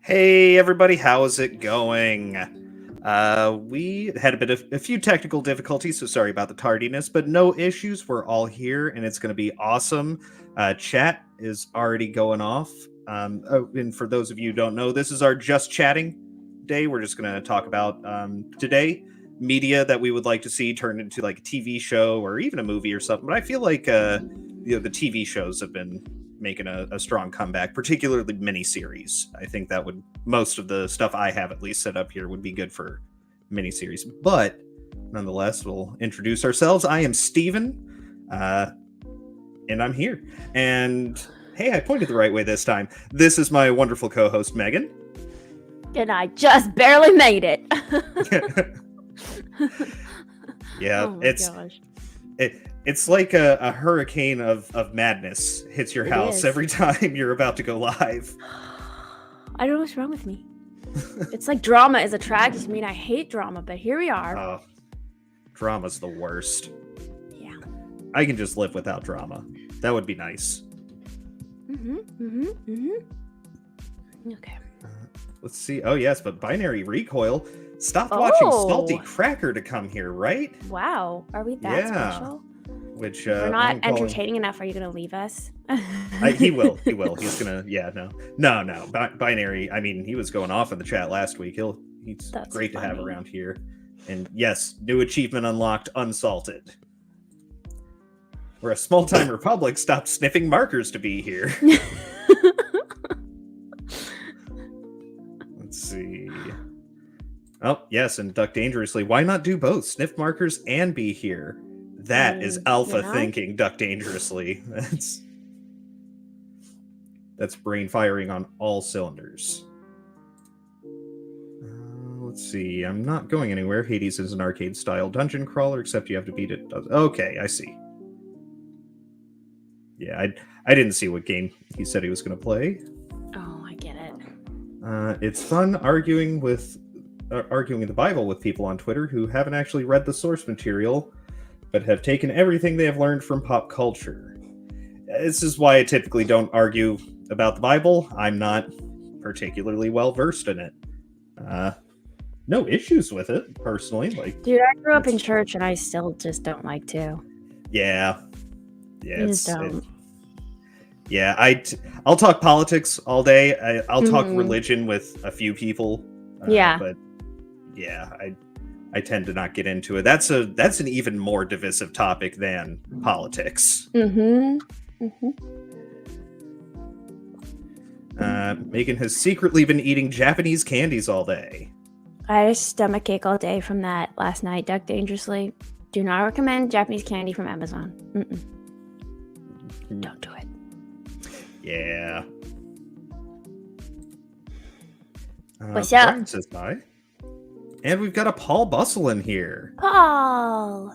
Hey everybody, how's it going? We had a few technical difficulties, so sorry about the tardiness, but no issues. We're all here, and it's going to be awesome. Chat is already going off. And for those of you who don't know, this is our Just Chatting day. We're just going to talk about today media that we would like to see turned into like a TV show or even a movie or something. But I feel like the TV shows have been making a strong comeback, particularly miniseries. I think that would most of the stuff I have at least set up here would be good for miniseries. But nonetheless, we'll introduce ourselves. I am Steven, and I'm here. And hey, I pointed the right way this time. This is my wonderful co-host Megan. And I just barely made it. Yeah, oh my gosh. It's like a hurricane of madness hits your house every time you're about to go live. I don't know what's wrong with me. It's like drama is attracted to me, and I hate drama, but here we are. Oh, drama's the worst. Yeah. I can just live without drama. That would be nice. Okay. Let's see. Oh, yes, but Binary Recoil stopped watching Salty Cracker to come here, right? Wow. Are we that special? Which we're not entertaining enough. Are you going to leave us? He will. He's going to. Yeah, no. Binary. I mean, he was going off in the chat last week. He's That's great funny. to have around here. And yes, new achievement unlocked, Unsalted. Where a small-time Republic stopped sniffing markers to be here. Let's see. Oh, yes, and Duck Dangerously. Why not do both? Sniff markers and be here. That is alpha thinking, Duck Dangerously. That's brain firing on all cylinders. Let's see. I'm not going anywhere. Hades is an arcade-style dungeon crawler, except you have to beat it. Okay, I see. Yeah, I didn't see what game he said he was going to play. Oh, I get it. It's fun arguing the Bible with people on Twitter who haven't actually read the source material, but have taken everything they have learned from pop culture. This is why I typically don't argue about the Bible. I'm not particularly well versed in it. No issues with it, personally. Dude, I grew up in church, and I still just don't like to. Yeah. Yeah, I'll talk politics all day. I'll talk religion with a few people. But yeah, I tend to not get into it. That's an even more divisive topic than politics. Megan has secretly been eating Japanese candies all day. I had a stomachache all day from that last night. Duck Dangerously. Do not recommend Japanese candy from Amazon. Don't do it. Yeah. What's up? Brian says hi. And we've got a Paul Bustle in here. Paul!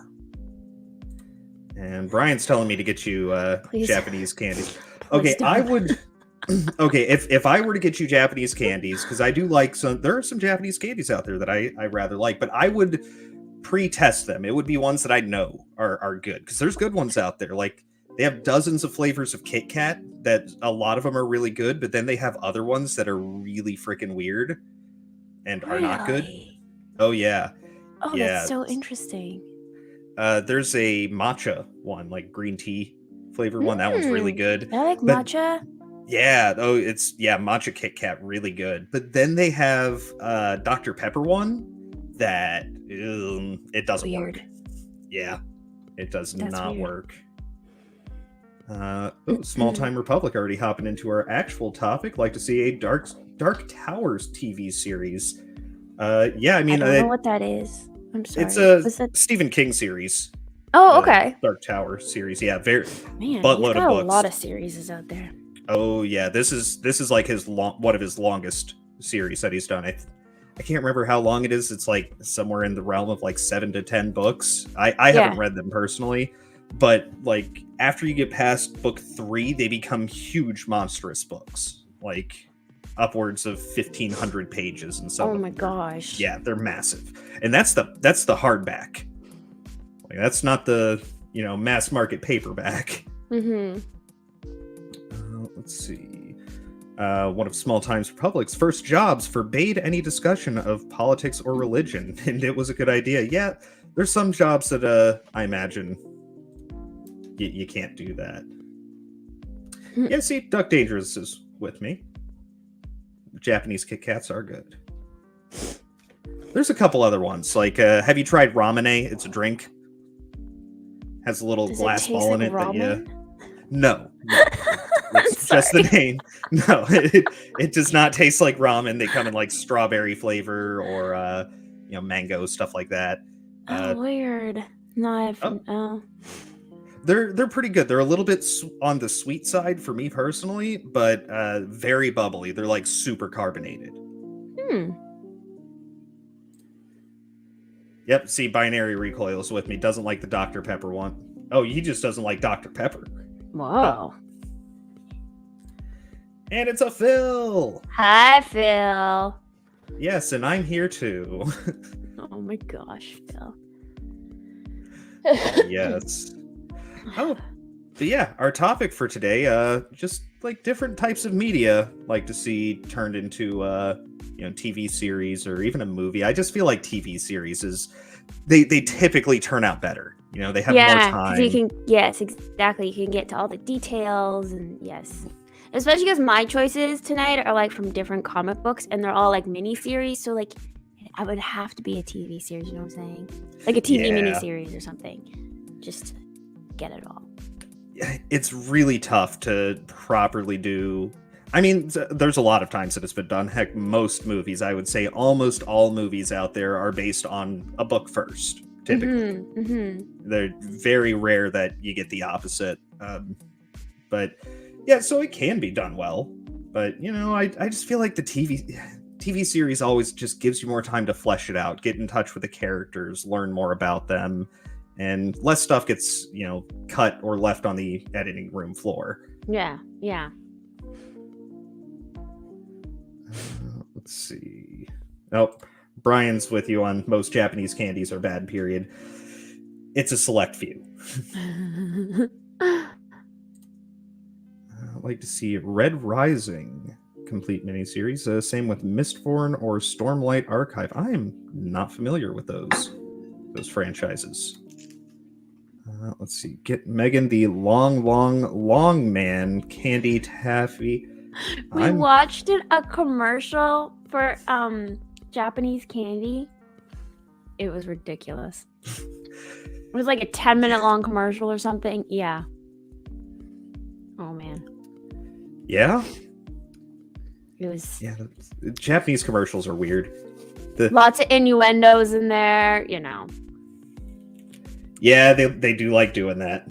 And Brian's telling me to get you Japanese candies. Okay, don't. I would... Okay, if I were to get you Japanese candies, because I do like there are some Japanese candies out there that I rather like, but I would pre-test them. It would be ones that I know are good, because there's good ones out there. Like, they have dozens of flavors of Kit Kat that a lot of them are really good, but then they have other ones that are really freaking weird and are not good. Oh, yeah. Oh, yeah. That's so interesting. There's a matcha one, like green tea flavor one. That one's really good. I like matcha. Yeah. Oh, matcha Kit Kat, really good. But then they have Dr. Pepper one that it doesn't work. Yeah, it does not work. Small Time Republic already hopping into our actual topic. Like to see a Dark Towers TV series. Yeah, I mean, I don't know what that is. I'm sorry. It's a Stephen King series. Oh, okay. Dark Tower series. Yeah, very buttload of books. A lot of series out there. Oh yeah, this is like one of his longest series that he's done. I can't remember how long it is. It's like somewhere in the realm of like 7 to 10 books. I haven't read them personally, but like after you get past book 3, they become huge, monstrous books, like upwards of 1,500 pages and so. Oh my gosh! Yeah, they're massive, and that's the hardback. Like that's not the mass market paperback. Mm-hmm. Let's see. One of Small Times Republic's first jobs forbade any discussion of politics or religion, and it was a good idea. Yeah, there's some jobs that I imagine you can't do that. Yeah, see, Duck Dangerous is with me. Japanese Kit Kats are good. There's a couple other ones. Like, have you tried ramune? It's a drink. Has a little glass ball in it that you... No. It's just the name. No, it does not taste like ramen. They come in like strawberry flavor or mango, stuff like that. Weird. No, They're pretty good. They're a little bit on the sweet side for me personally, but very bubbly. They're like super carbonated. Yep, see, Binary Recoils with me. Doesn't like the Dr. Pepper one. Oh, he just doesn't like Dr. Pepper. Wow. And it's a Phil. Hi, Phil. Yes, and I'm here too. Oh my gosh, Phil. Yes. Oh, but yeah, our topic for today, just like different types of media like to see turned into TV series or even a movie. I just feel like TV series they typically turn out better. They have more time. Yes, exactly. You can get to all the details and yes. Especially because my choices tonight are like from different comic books and they're all like mini series. So like I would have to be a TV series, you know what I'm saying? Like a TV mini series or something. Just to get it all. It's really tough to properly do. I mean, there's a lot of times that it's been done. Heck, most movies, I would say almost all movies out there are based on a book first, typically. They're very rare that you get the opposite. But yeah, so it can be done well. But, I just feel like the TV series always just gives you more time to flesh it out, get in touch with the characters, learn more about them, and less stuff gets, cut or left on the editing room floor. Yeah. Let's see. Oh, Brian's with you on most Japanese candies are bad, period. It's a select few. I'd like to see Red Rising complete miniseries. Same with Mistborn or Stormlight Archive. I am not familiar with those franchises. Let's see. Get Megan the long man candy taffy. We watched a commercial for Japanese candy. It was ridiculous. It was like a 10-minute long commercial or something. Yeah. Oh man. Yeah. It was. Yeah. The Japanese commercials are weird. Lots of innuendos in there. Yeah, they do like doing that.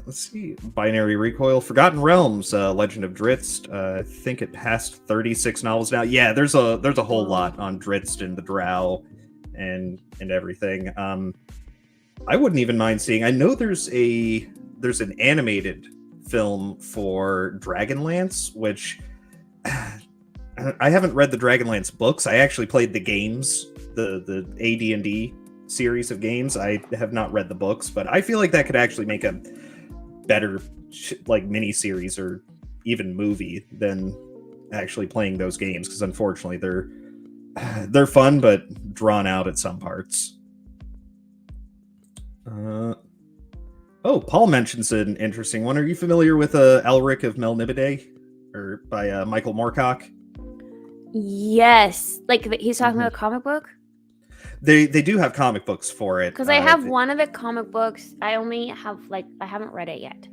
Let's see. Binary Recoil, Forgotten Realms, Legend of Drizzt. I think it passed 36 novels now. Yeah, there's a whole lot on Drizzt and the Drow and everything. I wouldn't even mind seeing. I know there's an animated film for Dragonlance, which I haven't read the Dragonlance books. I actually played the games, the AD&D series of games. I have not read the books, but I feel like that could actually make a better like mini series or even movie than actually playing those games, because unfortunately they're fun but drawn out at some parts. Paul mentions an interesting one. Are you familiar with Elric of Melniboné, or by Michael Moorcock? Yes, like he's talking about a comic book. They do have comic books for it. Because I have one of the comic books. I only have I haven't read it yet.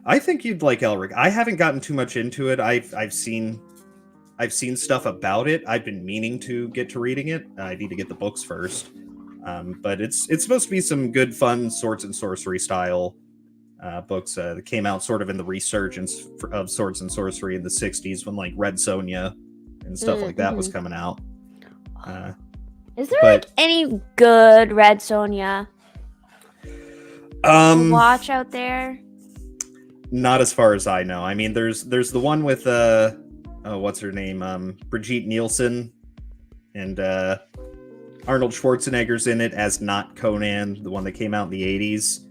I think you'd like Elric. I haven't gotten too much into it. I've seen stuff about it. I've been meaning to get to reading it. I need to get the books first. But it's supposed to be some good, fun Swords and Sorcery style books that came out sort of in the resurgence of Swords and Sorcery in the 60s when like Red Sonja and stuff like that was coming out. Is there any good Red Sonja watch out there? Not as far as I know. I mean, there's the one with what's her name? Brigitte Nielsen, and Arnold Schwarzenegger's in it as not Conan, the one that came out in the 80s.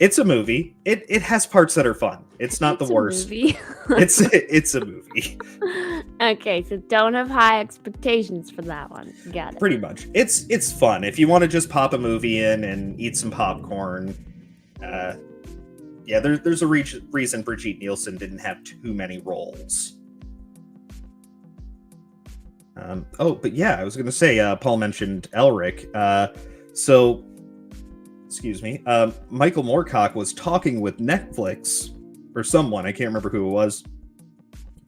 It's a movie. It has parts that are fun. It's not the worst. Movie. It's a movie. Okay, so don't have high expectations for that one. Got it. Pretty much. It's fun. If you want to just pop a movie in and eat some popcorn, yeah, there's a reason Brigitte Nielsen didn't have too many roles. But yeah, I was going to say, Paul mentioned Elric. So, excuse me, Michael Moorcock was talking with Netflix, or someone, I can't remember who it was,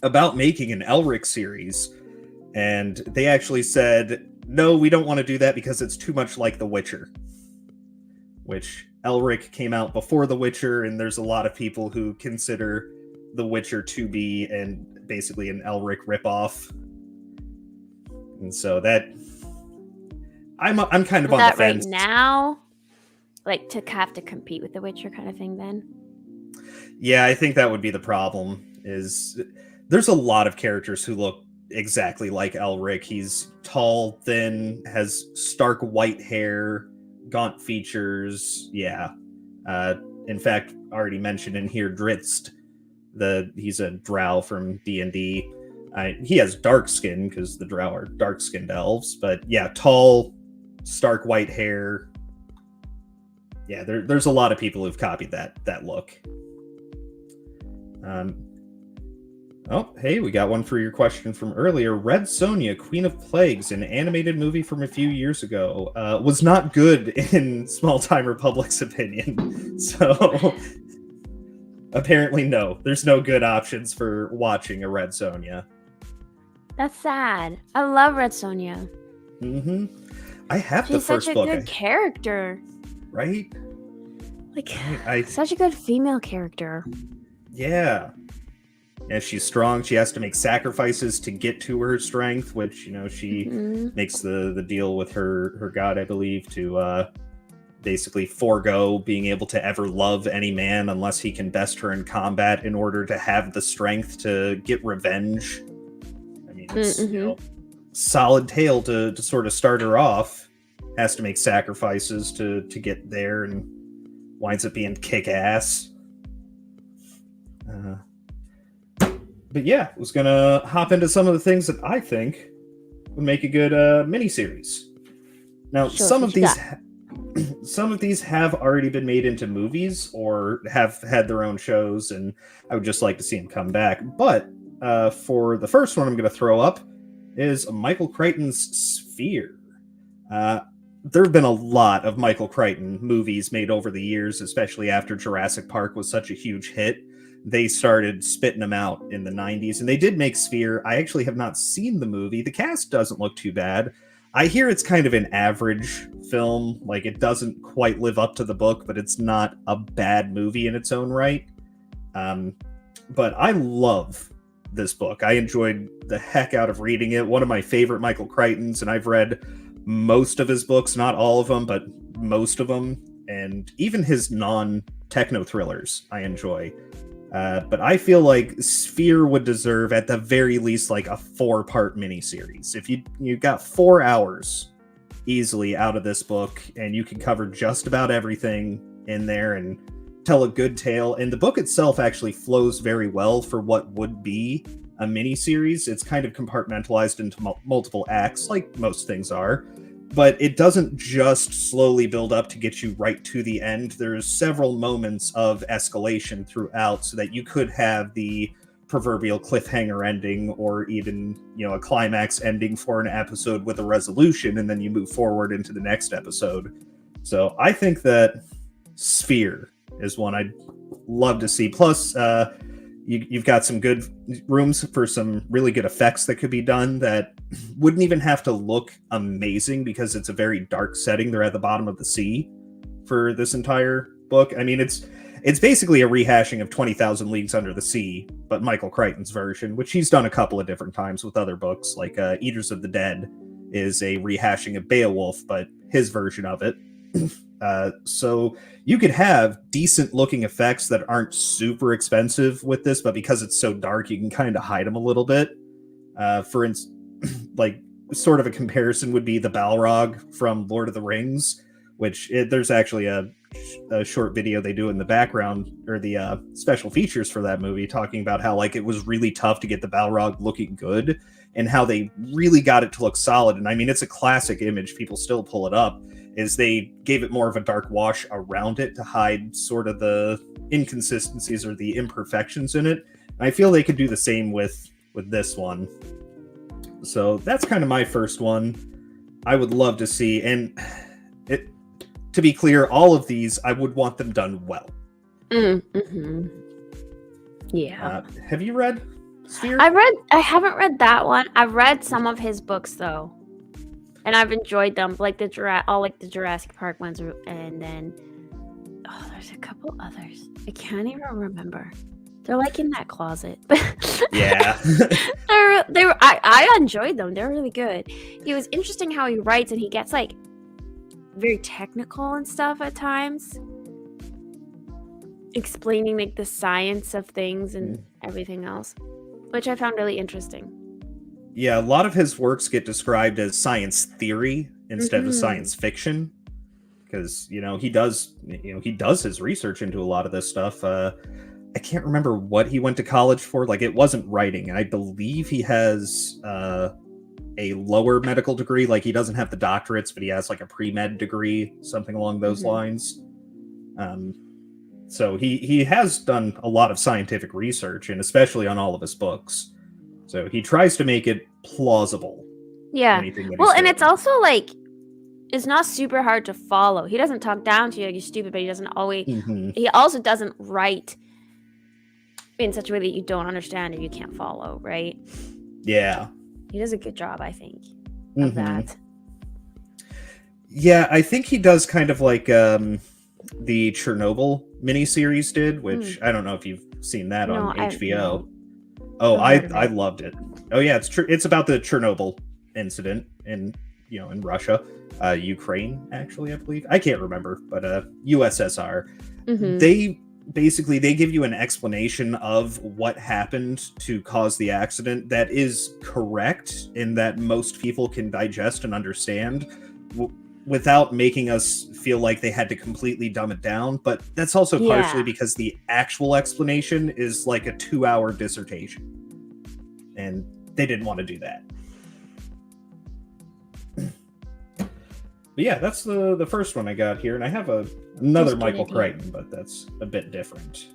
about making an Elric series. And they actually said, no, we don't want to do that because it's too much like The Witcher. Which, Elric came out before The Witcher, and there's a lot of people who consider The Witcher to be basically an Elric ripoff. And so that I'm kind of on the fence right now, like to have to compete with The Witcher kind of thing. Then, yeah, I think that would be the problem. Is there's a lot of characters who look exactly like Elric. He's tall, thin, has stark white hair, gaunt features. Yeah, in fact, already mentioned in here, Drizzt. He's a drow from D&D. He has dark skin because the drow are dark-skinned elves, but yeah, tall, stark white hair. Yeah, there's a lot of people who've copied that look. Oh, hey, we got one for your question from earlier. Red Sonja, Queen of Plagues, an animated movie from a few years ago, was not good in Small Time Republic's opinion. So apparently, no, there's no good options for watching a Red Sonja. That's sad. I love Red Sonja. Mm-hmm. I have the first book. She's such a good character. Right? Like, such a good female character. Yeah. Yeah, she's strong. She has to make sacrifices to get to her strength, which, she makes the deal with her god, I believe, to basically forego being able to ever love any man unless he can best her in combat in order to have the strength to get revenge. I mean, it's solid tale to sort of start her off. Has to make sacrifices to get there and winds up being kick-ass. But yeah, I was gonna hop into some of the things that I think would make a good miniseries. Now, some of these have already been made into movies or have had their own shows, and I would just like to see them come back. But for the first one I'm going to throw up is Michael Crichton's Sphere. There have been a lot of Michael Crichton movies made over the years, especially after Jurassic Park was such a huge hit. They started spitting them out in the 90s, and they did make Sphere. I actually have not seen the movie. The cast doesn't look too bad. I hear it's kind of an average film. Like, it doesn't quite live up to the book, but it's not a bad movie in its own right. But I love this book. I enjoyed the heck out of reading it. One of my favorite Michael Crichtons, and I've read most of his books, not all of them, but most of them. And even his non-techno thrillers I enjoy. But I feel like Sphere would deserve, at the very least, like a 4-part miniseries. If you got 4 hours easily out of this book, and you can cover just about everything in there and tell a good tale. And the book itself actually flows very well for what would be a miniseries. It's kind of compartmentalized into multiple acts, like most things are. But it doesn't just slowly build up to get you right to the end. There's several moments of escalation throughout so that you could have the proverbial cliffhanger ending or even, a climax ending for an episode with a resolution, and then you move forward into the next episode. So I think that Sphere is one I'd love to see. Plus, you've got some good rooms for some really good effects that could be done that wouldn't even have to look amazing because it's a very dark setting. They're at the bottom of the sea for this entire book. I mean, it's basically a rehashing of 20,000 Leagues Under the Sea, but Michael Crichton's version, which he's done a couple of different times with other books, like Eaters of the Dead is a rehashing of Beowulf, but his version of it. So you could have decent looking effects that aren't super expensive with this, but because it's so dark, you can kind of hide them a little bit. For instance, like sort of a comparison would be the Balrog from Lord of the Rings, which there's actually a short video they do in the background, or the special features for that movie, talking about how like it was really tough to get the Balrog looking good, and how they really got it to look solid. And I mean, it's a classic image; people still pull it up. Is they gave it more of a dark wash around it to hide sort of the inconsistencies or the imperfections in it. And I feel they could do the same with this one. So that's kind of my first one. I would love to see, and it, to be clear, all of these I would want them done well. Mm-hmm. Yeah. Have you read Sphere? I haven't read that one. I've read some of his books though, and I've enjoyed them, like the Jurassic Park ones, and then there's a couple others. I can't even remember. They're like in that closet. Yeah. I enjoyed them. They're really good. It was interesting how he writes, and he gets like very technical and stuff at times, explaining like the science of things and everything else, which I found really interesting. Yeah, a lot of his works get described as science theory instead of science fiction, because he does his research into a lot of this stuff. I can't remember what he went to college for. Like, it wasn't writing, and I believe he has a lower medical degree. Like, he doesn't have the doctorates, but he has like a pre-med degree, something along those lines. So he has done a lot of scientific research, and especially on all of his books. So he tries to make it plausible. Yeah. Well, and it's also like, it's not super hard to follow. He doesn't talk down to you like you're stupid, but he doesn't always. He also doesn't write in such a way that you don't understand or you can't follow, right? Yeah. He does a good job, I think, of that. Yeah, I think he does kind of like the Chernobyl miniseries did, which I don't know if you've seen that on HBO. I loved it. Oh yeah, it's true. It's about the Chernobyl incident in Russia, Ukraine, actually, I believe. I can't remember, but USSR. They give you an explanation of what happened to cause the accident that is correct, in that most people can digest and understand without making us feel like they had to completely dumb it down. But that's also partially because the actual explanation is like a 2-hour dissertation, and they didn't want to do that. But yeah, that's the first one I got here, and I have another Michael Crichton, but that's a bit different.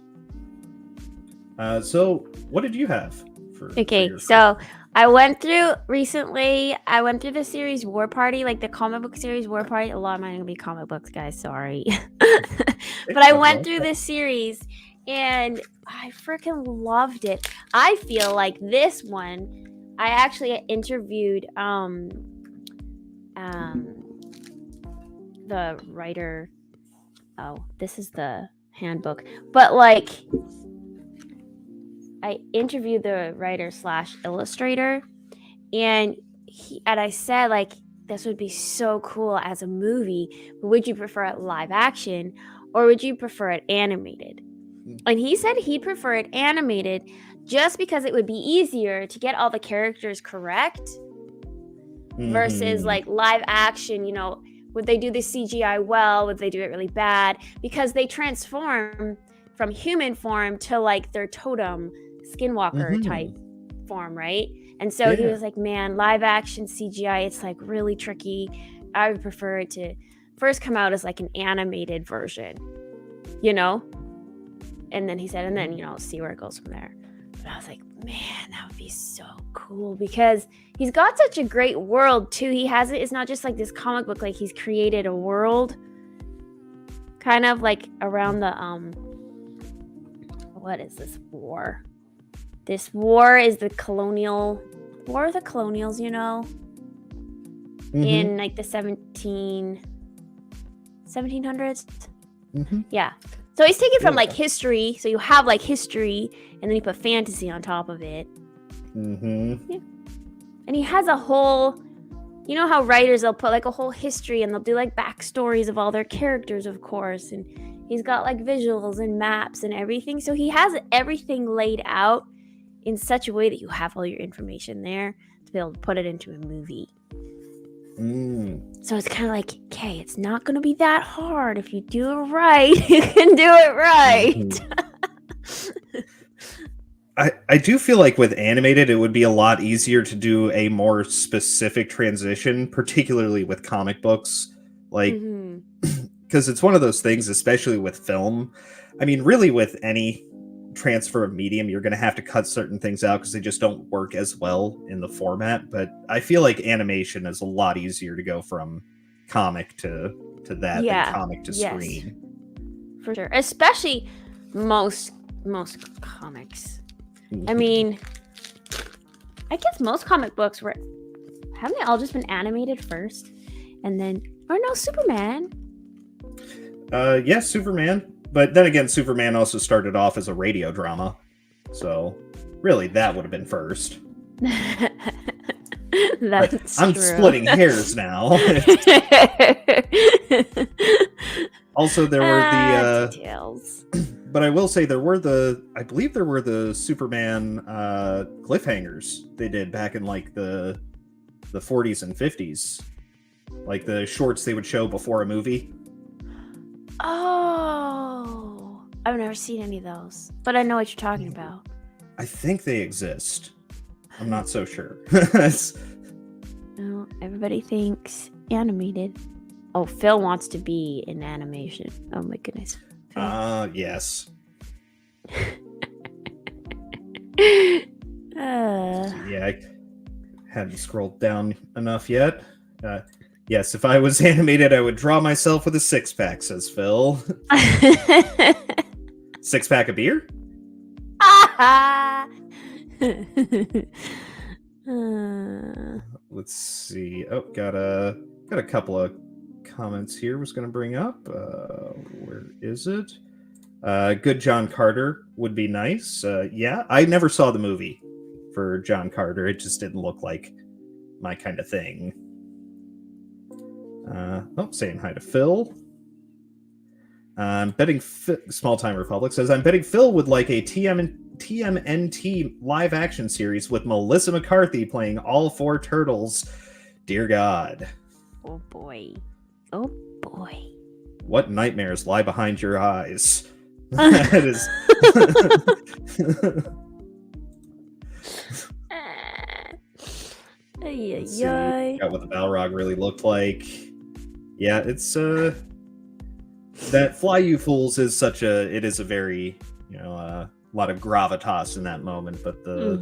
So what did you have for? Okay, so I went through the series War Party, like the comic book series War Party. A lot of mine are gonna be comic books, guys. Sorry, but I went through this series, and I freaking loved it. I feel like this one, I actually interviewed the writer. Oh, this is the handbook, but like I interviewed the writer / illustrator, and I said, like, this would be so cool as a movie, but would you prefer it live action or would you prefer it animated? And he said he preferred animated just because it would be easier to get all the characters correct versus like live action. Would they do the CGI well? Would they do it really bad? Because they transform from human form to like their totem skinwalker type form, right? And so he was like, man, live action CGI, it's like really tricky. I would prefer it to first come out as like an animated version, And then he said, and then, see where it goes from there. But I was like, man, that would be so cool, because he's got such a great world too. It's not just like this comic book, like he's created a world kind of like around the what is this war? This war is the colonials, in like the 1700s. Yeah. So he's taken from like history. So you have like history, and then you put fantasy on top of it. Yeah. And he has a whole, how writers, they'll put like a whole history, and they'll do like backstories of all their characters, of course. And he's got like visuals and maps and everything. So he has everything laid out in such a way that you have all your information there to be able to put it into a movie. So it's kind of like, okay, it's not going to be that hard. If you do it right, you can do it right. I do feel like with animated, it would be a lot easier to do a more specific transition, particularly with comic books. Like, because it's one of those things, especially with film. I mean, really, with any transfer of medium, you're going to have to cut certain things out because they just don't work as well in the format. But I feel like animation is a lot easier to go from comic to that than comic to screen. For sure, especially most comics. I mean, I guess most comic books haven't they all just been animated first, and then Superman. Yes, Superman. But then again, Superman also started off as a radio drama. So, really, that would have been first. That's I'm true. splitting hairs now. Also, there were the... details. But I will say I believe there were the Superman cliffhangers they did back in, like, the 40s and 50s. Like, the shorts they would show before a movie. Oh, I've never seen any of those, but I know what you're talking about. I think they exist. I'm not so sure. No, everybody thinks animated. Oh, Phil wants to be in animation. Oh my goodness. Yes. Yeah, I haven't scrolled down enough yet. Yes, if I was animated, I would draw myself with a 6-pack, says Phil. 6-pack of beer? Let's see. Oh, got a couple of comments here I was going to bring up. Where is it? Good John Carter would be nice. Yeah, I never saw the movie for John Carter. It just didn't look like my kind of thing. Saying hi to Phil. I'm betting Small Time Republic says, I'm betting Phil would like a TMNT live action series with Melissa McCarthy playing all 4 turtles. Dear God. Oh boy. Oh boy. What nightmares lie behind your eyes? That is... Got what the Balrog really looked like. Yeah, it's that Fly You Fools is it is a very, a lot of gravitas in that moment, but the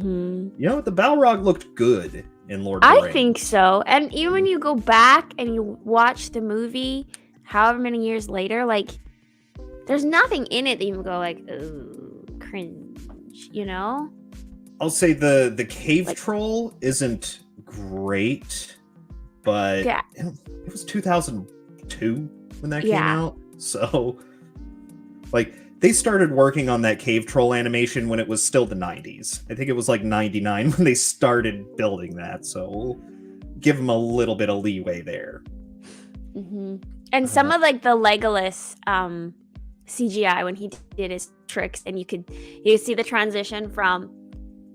Balrog looked good in Lord of the Rings. I think so. And even when you go back and you watch the movie however many years later, like, there's nothing in it that you go like, ooh, cringe, I'll say the cave troll isn't great, but it was 2002 when that came out. So, like, they started working on that cave troll animation when it was still the 90s. I think it was like 99 when they started building that. So we'll give them a little bit of leeway there. Mm-hmm. And some of like the Legolas CGI when he did his tricks, and you could see the transition from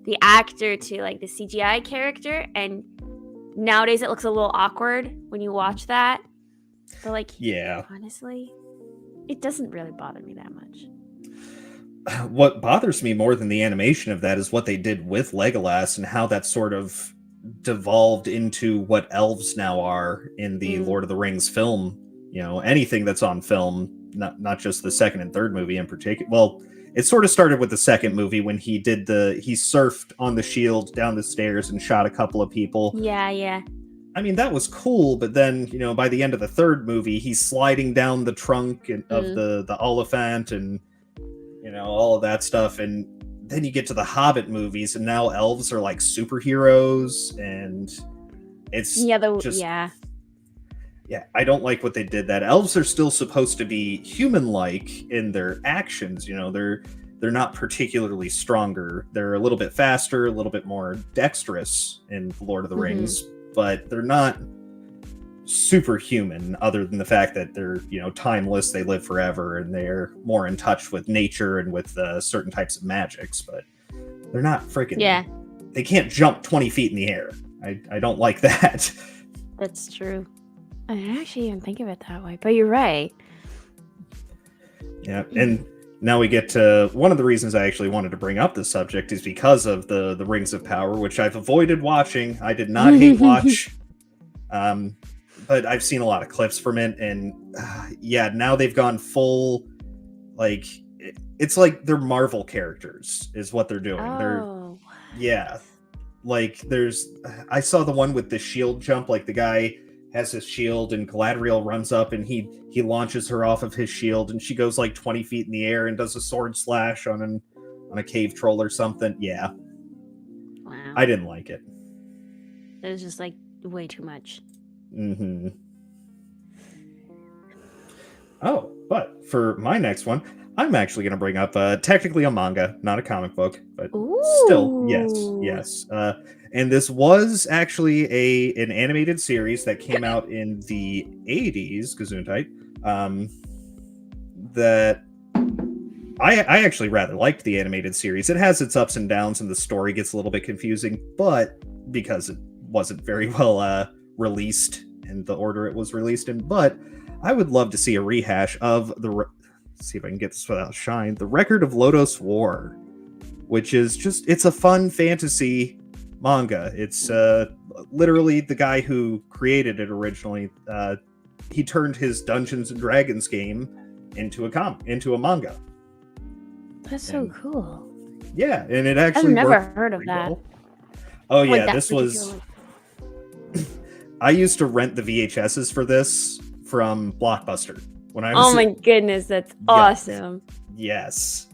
the actor to like the CGI character, and nowadays it looks a little awkward when you watch that. But like, honestly, it doesn't really bother me that much. What bothers me more than the animation of that is what they did with Legolas and how that sort of devolved into what elves now are in the Lord of the Rings film. Anything that's on film, not just the second and third movie in particular. Well, it sort of started with the second movie when he surfed on the shield down the stairs and shot a couple of people. Yeah. I mean, that was cool, but then, by the end of the third movie, he's sliding down the trunk of the Oliphant and, all of that stuff. And then you get to the Hobbit movies, and now elves are like superheroes, and it's Yeah, I don't like what they did. That elves are still supposed to be human-like in their actions. They're not particularly stronger. They're a little bit faster, a little bit more dexterous in The Lord of the Rings, but they're not superhuman other than the fact that they're, timeless, they live forever, and they're more in touch with nature and with certain types of magics, but they're not freaking... They can't jump 20 feet in the air. I don't like that. That's true. I didn't actually even think of it that way, but you're right. Yeah, and now we get to one of the reasons I actually wanted to bring up this subject is because of the Rings of Power, which I've avoided watching. I did not hate watch, but I've seen a lot of clips from it, and yeah, now they've gone full, like it's like they're Marvel characters, is what they're doing. They're Oh, yeah, like I saw the one with the shield jump, like the guy has his shield and Galadriel runs up and he launches her off of his shield and she goes like 20 feet in the air and does a sword slash on a cave troll or something. Yeah, wow. I didn't like it. It was just like way too much. Mm-hmm. Oh, but for my next one, I'm actually going to bring up technically a manga, not a comic book, but still, yes. And this was actually an animated series that came out in the 80s, Gesundheit, that I actually rather liked the animated series. It has its ups and downs, and the story gets a little bit confusing, but because it wasn't very well released in the order it was released in, but I would love to see a rehash of let's see if I can get this without shine, The Record of Lodoss War, which is it's a fun fantasy manga. It's literally the guy who created it originally. He turned his Dungeons and Dragons game into a manga. That's so cool. Yeah, and it actually I've never heard of that. well. Oh yeah, Like this was. I used to rent the VHSs for this from Blockbuster when I was. Oh my goodness, that's awesome. Yes.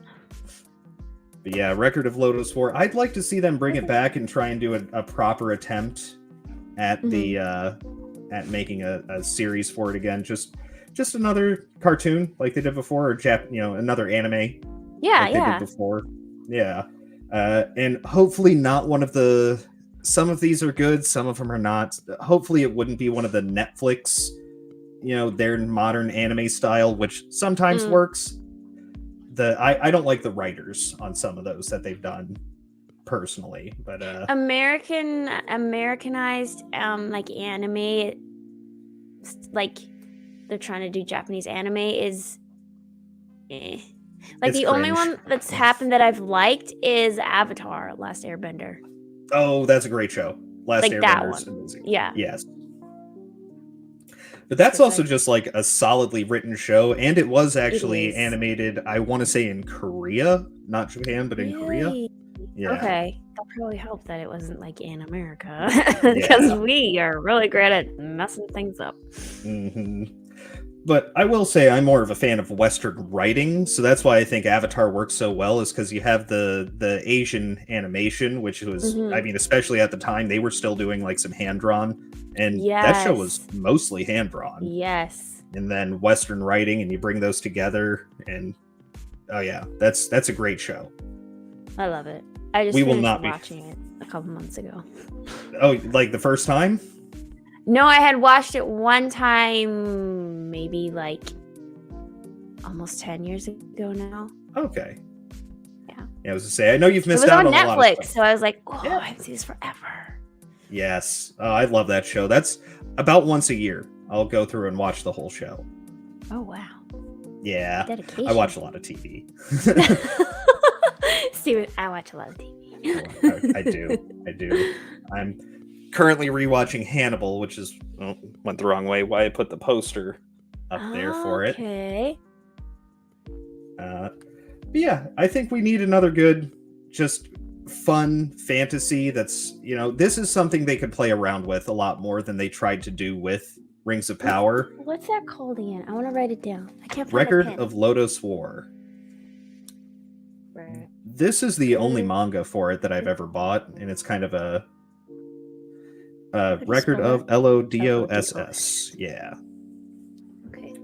But yeah, Record of Lodoss War. I'd like to see them bring it back and try and do a proper attempt at the at making a series for it again. Just another cartoon like they did before, or another anime. Yeah, like they did before. Yeah. And hopefully not one of the. Some of these are good, some of them are not. Hopefully it wouldn't be one of the Netflix, their modern anime style, which sometimes works. I don't like the writers on some of those that they've done personally, but Americanized like anime, like they're trying to do Japanese anime is like it's the only one that's happened that I've liked is Avatar: Last Airbender. Oh, that's a great show. Last like Airbender that is one. amazing. Yeah. Yes. But that's also just like a solidly written show, and it was actually animated, I want to say in Korea, not Japan, but in Korea. Yeah. Okay. That probably helped that it wasn't like in America, because we are really great at messing things up. Mm-hmm. But I will say I'm more of a fan of Western writing, so that's why I think Avatar works so well, is because you have the Asian animation, which was, I mean, especially at the time, they were still doing like some hand-drawn, and that show was mostly hand-drawn. Yes. And then Western writing, and you bring those together, and oh yeah, that's a great show. I love it. I just finished watching it a couple months ago. Oh, like the first time? No, I had watched it one time, maybe like almost 10 years ago now. Okay. Yeah. I was to say, I know you've missed out on Netflix, a lot of stuff. so I was like, oh, I haven't seen this forever. Yes. I love that show. That's about once a year. I'll go through and watch the whole show. Oh, wow. Yeah. Dedication. I watch a lot of TV. Steven, I watch a lot of TV. I do. I'm currently rewatching Hannibal, which is went the wrong way. Why I put the poster up there for it. Okay. But yeah, I think we need another good, just fun fantasy that's, this is something they could play around with a lot more than they tried to do with Rings of Power. What's that called again? I want to write it down. I can't find Record of Lodoss War. Right. This is the only manga for it that I've ever bought, and it's kind of a Record of Lodoss. Yeah. Okay.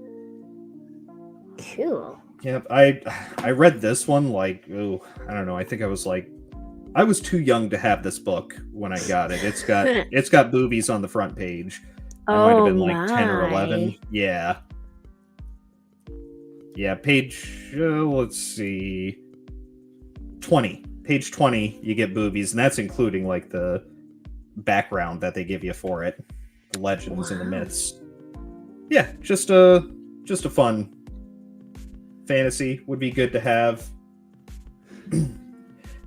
Cool. Yep. I read this one like, I don't know. I think I was too young to have this book when I got it. It's got boobies on the front page. It might have been like 10 or 11. Yeah. Yeah, page, let's see, 20. Page 20, you get boobies, and that's including like the background that they give you for it. the legends and the Wow. myths. Yeah, just a fun fantasy would be good to have.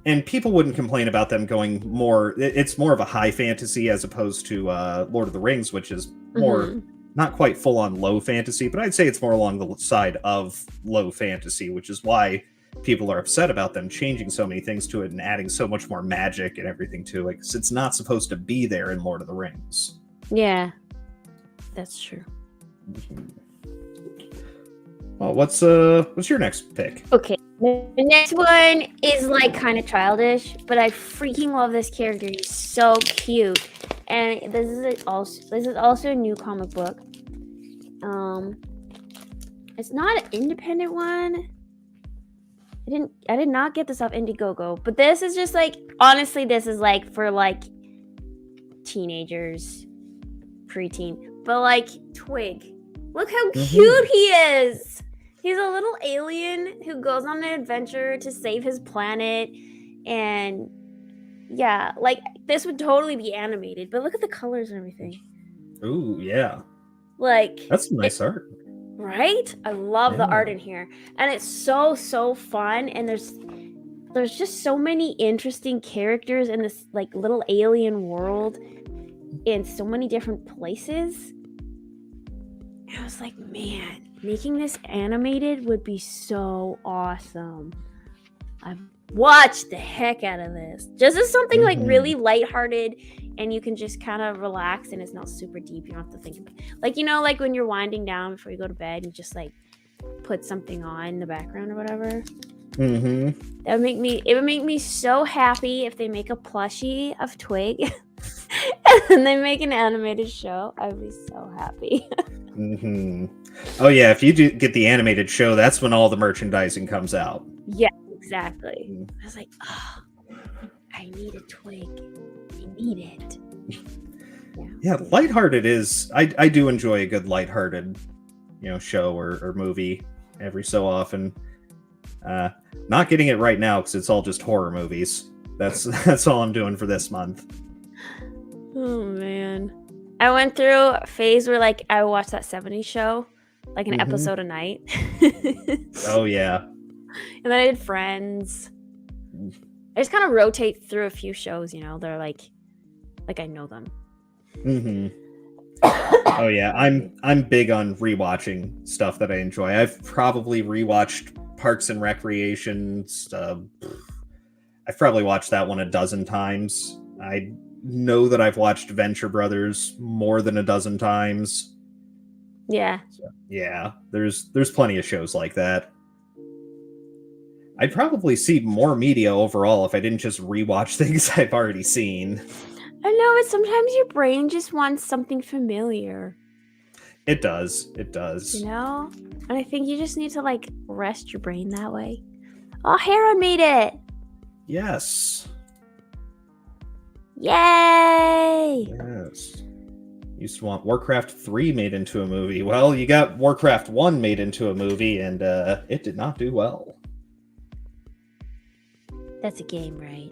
And people wouldn't complain about them going more. It's more of a high fantasy as opposed to Lord of the Rings, which is more not quite full on low fantasy, but I'd say it's more along the side of low fantasy, which is why people are upset about them changing so many things to it and adding so much more magic and everything to it, because it's not supposed to be there in Lord of the Rings. Yeah, that's true. Well, what's your next pick? Okay, the next one is like kind of childish, but I freaking love this character. He's so cute, and this is also a new comic book. It's not an independent one. I did not get this off Indiegogo, but this is just like, honestly, this is like for like teenagers, preteen, but like Twig. Look how cute he is. He's a little alien who goes on an adventure to save his planet, and yeah, like this would totally be animated, but look at the colors and everything. Ooh, yeah. Like, that's some nice art. Right? I love the art in here. And it's so fun, and there's just so many interesting characters in this like little alien world in so many different places. And I was like, man, making this animated would be so awesome. I've watched the heck out of this. Just as something like really lighthearted, and you can just kind of relax, and it's not super deep. You don't have to think about it. Like, you know, like when you're winding down before you go to bed, you just like put something on in the background or whatever. It would make me so happy if they make a plushie of Twig and then they make an animated show. I would be so happy. Oh yeah, if you do get the animated show, that's when all the merchandising comes out. Yeah, exactly. I was like, oh, I need a Twig. I need it. Yeah, lighthearted is. I do enjoy a good lighthearted, show or movie every so often. Not getting it right now because it's all just horror movies. That's all I'm doing for this month. Oh man, I went through a phase where like I would watch that 70s show, like an episode a night. Oh yeah. And then I did Friends. I just kind of rotate through a few shows, they're like I know them. Oh yeah, I'm big on rewatching stuff that I enjoy. I've probably rewatched Parks and Recreation. I've probably watched that one a dozen times. I know that I've watched Venture Brothers more than a dozen times. Yeah. So, yeah, there's plenty of shows like that. I'd probably see more media overall if I didn't just rewatch things I've already seen. I know, but sometimes your brain just wants something familiar. It does. And I think you just need to like rest your brain that way. Oh, Heron made it! Yes. Yay! Yes. Used to want Warcraft 3 made into a movie. Well, you got Warcraft 1 made into a movie, and it did not do well. That's a game, right?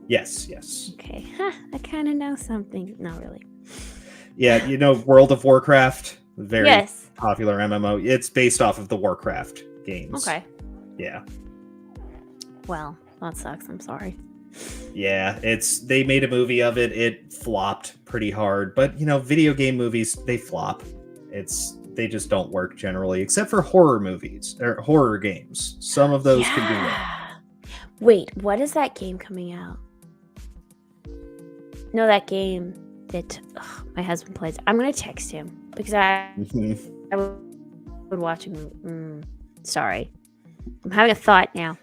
Yes. Okay. I kind of know something. Not really. Yeah, World of Warcraft, very popular MMO. It's based off of the Warcraft games. Okay. Yeah. Well, that sucks. I'm sorry. Yeah, they made a movie of it. It flopped pretty hard, but video game movies, they flop. They just don't work generally, except for horror movies or horror games. Some of those can do well. Wait, what is that game coming out? No, that game that my husband plays. I'm gonna text him because I would watch a movie. Sorry, I'm having a thought now.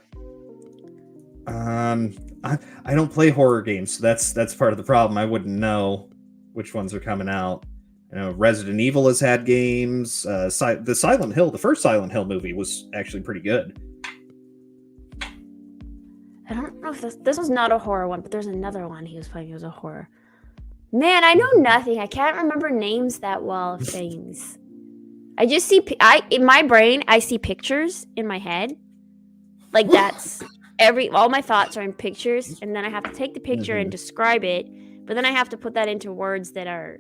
I don't play horror games, so that's part of the problem. I wouldn't know which ones are coming out. Resident Evil has had games. The first Silent Hill movie was actually pretty good. I don't know if this was not a horror one, but there's another one he was playing. It was a horror. Man, I know nothing. I can't remember names that well of things. I just see in my brain. I see pictures in my head. Like that's all my thoughts are in pictures, and then I have to take the picture and describe it. But then I have to put that into words that are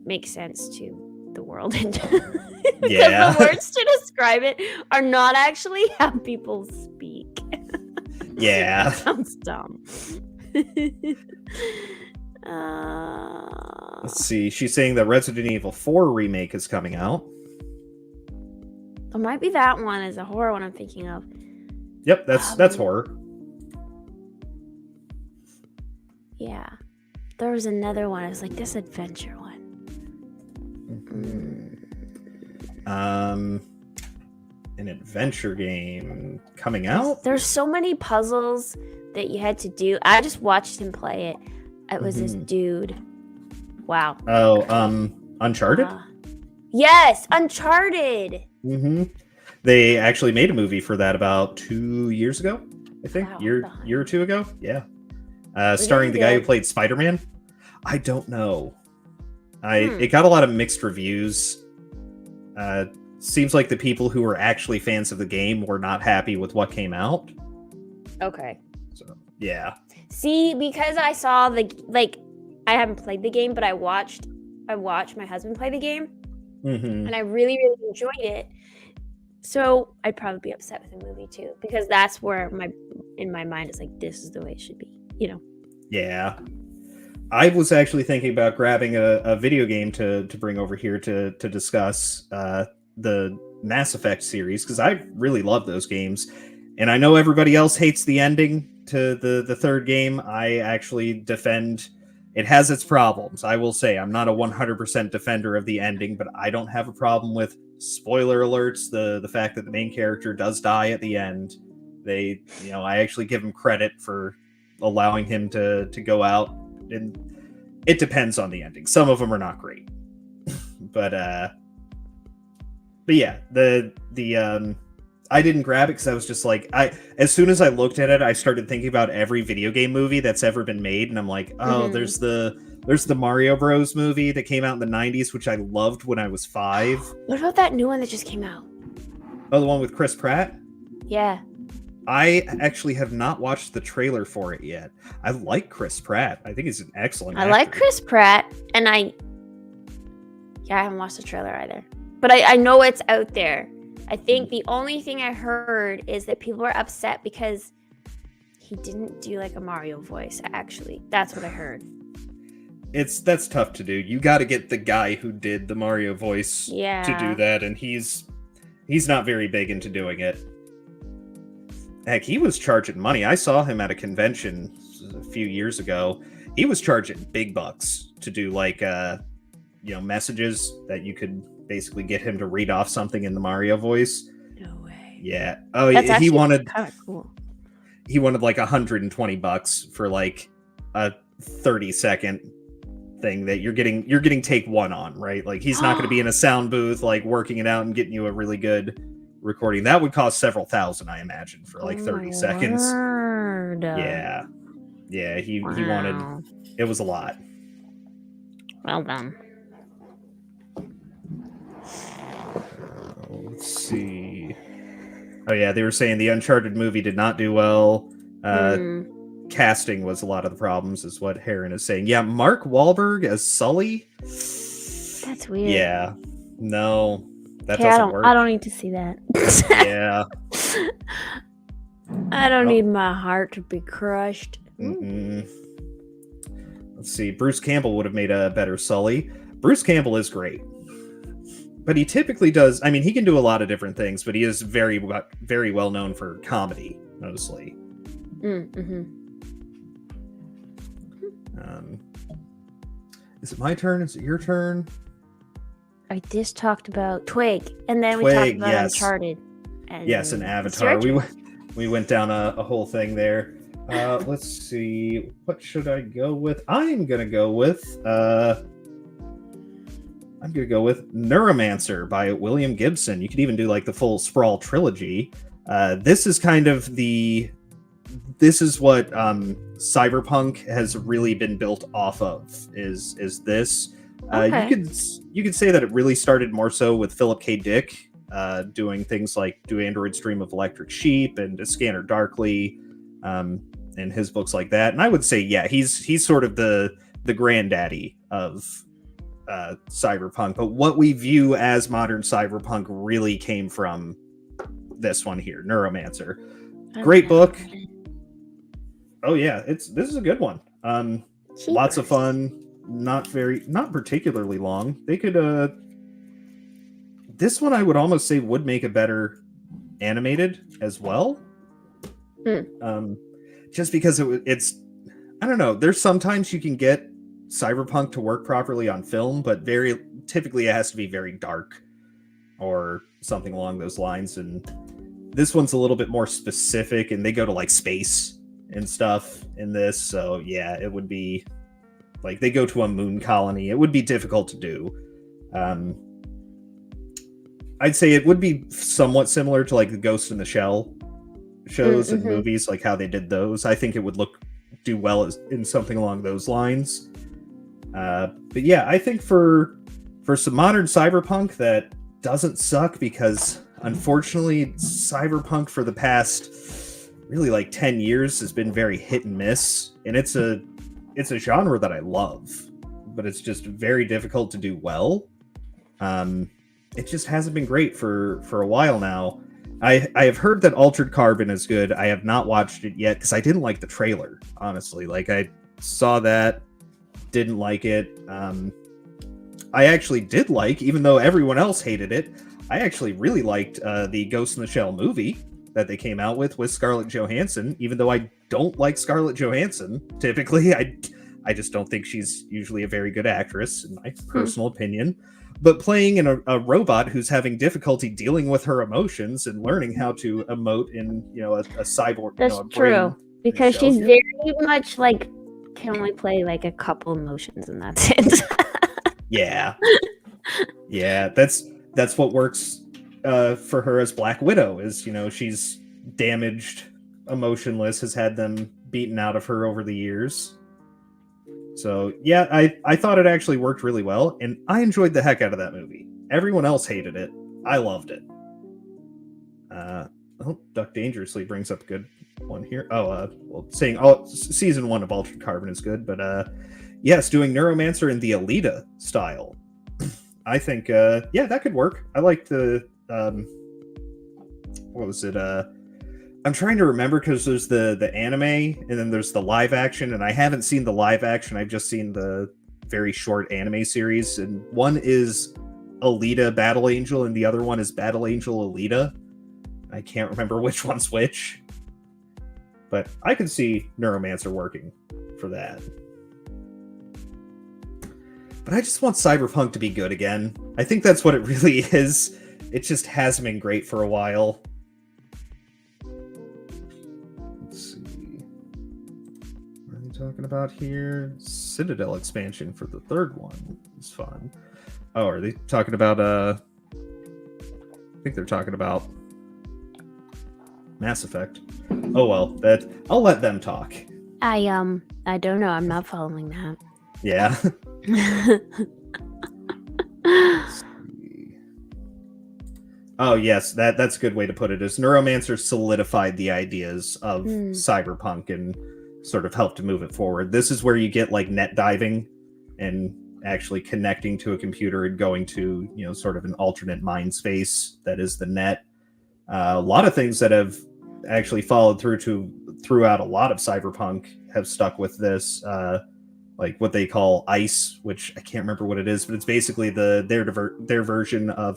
makes sense to the world. Because Yeah. the words to describe it are not actually how people speak. Yeah. Sounds dumb. Let's see. She's saying that Resident Evil 4 remake is coming out. It might be that one as a horror one I'm thinking of. Yep, that's horror. Yeah. There was another one. It was like this adventure one. An adventure game coming out? There's so many puzzles that you had to do. I just watched him play it. It was this dude. Wow. Oh, Uncharted? Yes, Uncharted. They actually made a movie for that about 2 years ago, I think. Wow, year or two ago. Yeah. Starring the guy who played Spider-Man. I don't know. It got a lot of mixed reviews. Seems like the people who were actually fans of the game were not happy with what came out. Okay. So, yeah. See, because I saw I haven't played the game, but I watched my husband play the game, and I really, really enjoyed it. So I'd probably be upset with the movie too, because that's where in my mind is like, this is the way it should be, you know? Yeah. I was actually thinking about grabbing a video game to bring over here to discuss the Mass Effect series, because I really love those games. And I know everybody else hates the ending to the third game. I actually defend it. Has its problems. I will say I'm not a 100% defender of the ending, but I don't have a problem with spoiler alerts. The fact that the main character does die at the end. I actually give him credit for allowing him to go out, and it depends on the ending. Some of them are not great. but yeah, the I didn't grab it because I was just like, as soon as I looked at it, I started thinking about every video game movie that's ever been made, and I'm like, oh, there's the Mario Bros movie that came out in the 90s, which I loved when I was 5. What about that new one that just came out? Oh, the one with Chris Pratt? Yeah. I actually have not watched the trailer for it yet. I like Chris Pratt. I think he's an excellent actor. I like Chris Pratt, and I haven't watched the trailer either. But I know it's out there. I think the only thing I heard is that people were upset because he didn't do like a Mario voice, actually. That's what I heard. That's tough to do. You got to get the guy who did the Mario voice to do that, and he's not very big into doing it. Heck, he was charging money. I saw him at a convention a few years ago. He was charging big bucks to do like messages that you could basically get him to read off something in the Mario voice. No way. Yeah. Oh, he wanted kind of cool. He wanted like $120 for like a 30-second thing that you're getting take one on, right? Like he's not going to be in a sound booth like working it out and getting you a really good recording. That would cost several thousand, I imagine, for like 30 seconds. Word. Yeah. He wanted. It was a lot. Well done. Let's see. Oh yeah, they were saying the Uncharted movie did not do well. Casting was a lot of the problems, is what Heron is saying. Yeah, Mark Wahlberg as Sully. That's weird. Yeah. No, that doesn't work. I don't need to see that. Yeah. I don't need my heart to be crushed. Let's see. Bruce Campbell would have made a better Sully. Bruce Campbell is great. But he typically does. I mean, he can do a lot of different things, but he is very, very well known for comedy, mostly. Is it my turn? Is it your turn? I just talked about Twig, and then we talked about Uncharted. And and Avatar. We went down a whole thing there. Let's see. What should I go with? I'm gonna go with Neuromancer by William Gibson. You could even do like the full Sprawl trilogy. This is kind of this is what Cyberpunk has really been built off of. Is this? Okay. You could say that it really started more so with Philip K. Dick doing things like Do Androids Dream of Electric Sheep and A Scanner Darkly, and his books like that. And I would say, yeah, he's sort of the granddaddy of cyberpunk, but what we view as modern cyberpunk really came from this one here, Neuromancer. Great book. Oh yeah, this is a good one. Lots of fun, not particularly long. They could this one I would almost say would make it better animated as well. Just because it's I don't know, there's sometimes you can get cyberpunk to work properly on film, but very typically it has to be very dark or something along those lines, and this one's a little bit more specific, and they go to like space and stuff in this, so yeah, it would be like they go to a moon colony. It would be difficult to do. I'd say it would be somewhat similar to like the Ghost in the Shell shows and movies, like how they did those. I think it would do well in something along those lines. But yeah, I think for some modern cyberpunk that doesn't suck, because unfortunately cyberpunk for the past really like 10 years has been very hit and miss, and it's a genre that I love, but it's just very difficult to do well. It just hasn't been great for a while now. I have heard that Altered Carbon is good. I have not watched it yet because I didn't like the trailer, honestly. Like, I saw that, didn't like it. I actually did like, even though everyone else hated it, I actually really liked the Ghost in the Shell movie that they came out with Scarlett Johansson, even though I don't like Scarlett Johansson. Typically, I just don't think she's usually a very good actress, in my personal opinion. But playing in a robot who's having difficulty dealing with her emotions and learning how to emote in, a cyborg. That's true, because she's very much like can only play like a couple emotions, and that's it. Yeah, that's what works for her as Black Widow. Is she's damaged, emotionless, has had them beaten out of her over the years. So yeah, I thought it actually worked really well, and I enjoyed the heck out of that movie. Everyone else hated it. I loved it. Duck Dangerously brings up a good one here. Saying season 1 of Altered Carbon is good, but yes, doing Neuromancer in the Alita style, I think that could work. I liked the what was it? I'm trying to remember, because there's the anime and then there's the live action, and I haven't seen the live action. I've just seen the very short anime series, and one is Alita Battle Angel and the other one is Battle Angel Alita. I can't remember which one's which, but I can see Neuromancer working for that. But I just want cyberpunk to be good again. I think that's what it really is. It just hasn't been great for a while. Talking about here, Citadel expansion for the third one is fun. Oh, are they talking about I think they're talking about Mass Effect. Oh well, I'll let them talk. I don't know, I'm not following that. Yeah. Oh yes, that's a good way to put it. Is Neuromancer solidified the ideas of cyberpunk and sort of helped to move it forward. This is where you get like net diving and actually connecting to a computer and going to, sort of an alternate mind space that is the net. A lot of things that have actually followed throughout a lot of cyberpunk have stuck with this, like what they call ICE, which I can't remember what it is, but it's basically their version of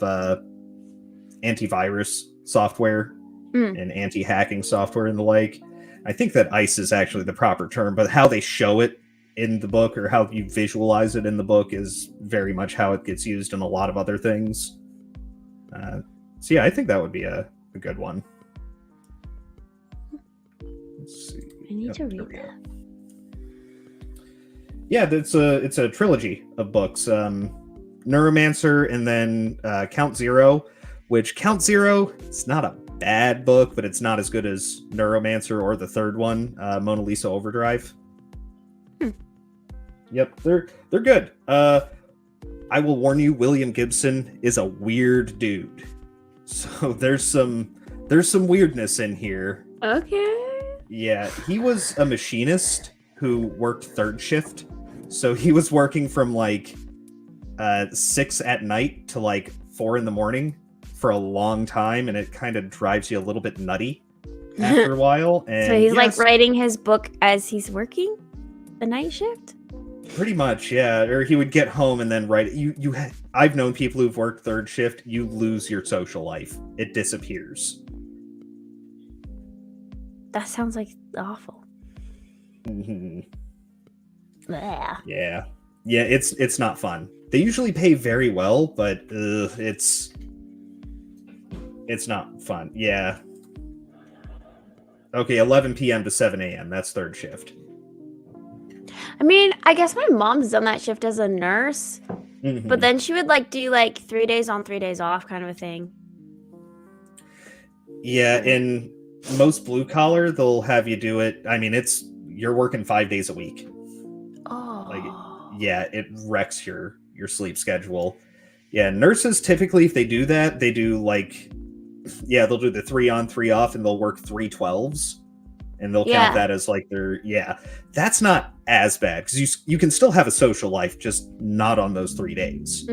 antivirus software and anti-hacking software and the like. I think that ICE is actually the proper term, but how they show it in the book, or how you visualize it in the book, is very much how it gets used in a lot of other things. So yeah, I think that would be a good one. Let's see. I need to read that. Yeah, it's a trilogy of books. Neuromancer, and then Count Zero, which Count Zero, it's not a bad book, but it's not as good as Neuromancer or the third one, Mona Lisa Overdrive. Yep, they're good. I will warn you, William Gibson is a weird dude, so there's some weirdness in here. Okay. Yeah, he was a machinist who worked third shift, so he was working from like 6 at night to like 4 in the morning for a long time, and it kind of drives you a little bit nutty after a while. And so he's like writing his book as he's working the night shift? Pretty much, yeah. Or he would get home and then write. I've known people who've worked third shift. You lose your social life; it disappears. That sounds like awful. Mm-hmm. Blech. Yeah, it's not fun. They usually pay very well, but it's not fun. Yeah. Okay, 11 p.m. to 7 a.m. That's third shift. I mean, I guess my mom's done that shift as a nurse, but then she would like do like 3 days on, 3 days off kind of a thing. Yeah, in most blue collar, they'll have you do it. I mean, you're working 5 days a week. Oh. Like, yeah, it wrecks your sleep schedule. Yeah, nurses typically, if they do that, they do like, yeah, they'll do the 3 on, 3 off, and they'll work 3 12s. And they'll count that as like that's not as bad because you can still have a social life, just not on those 3 days.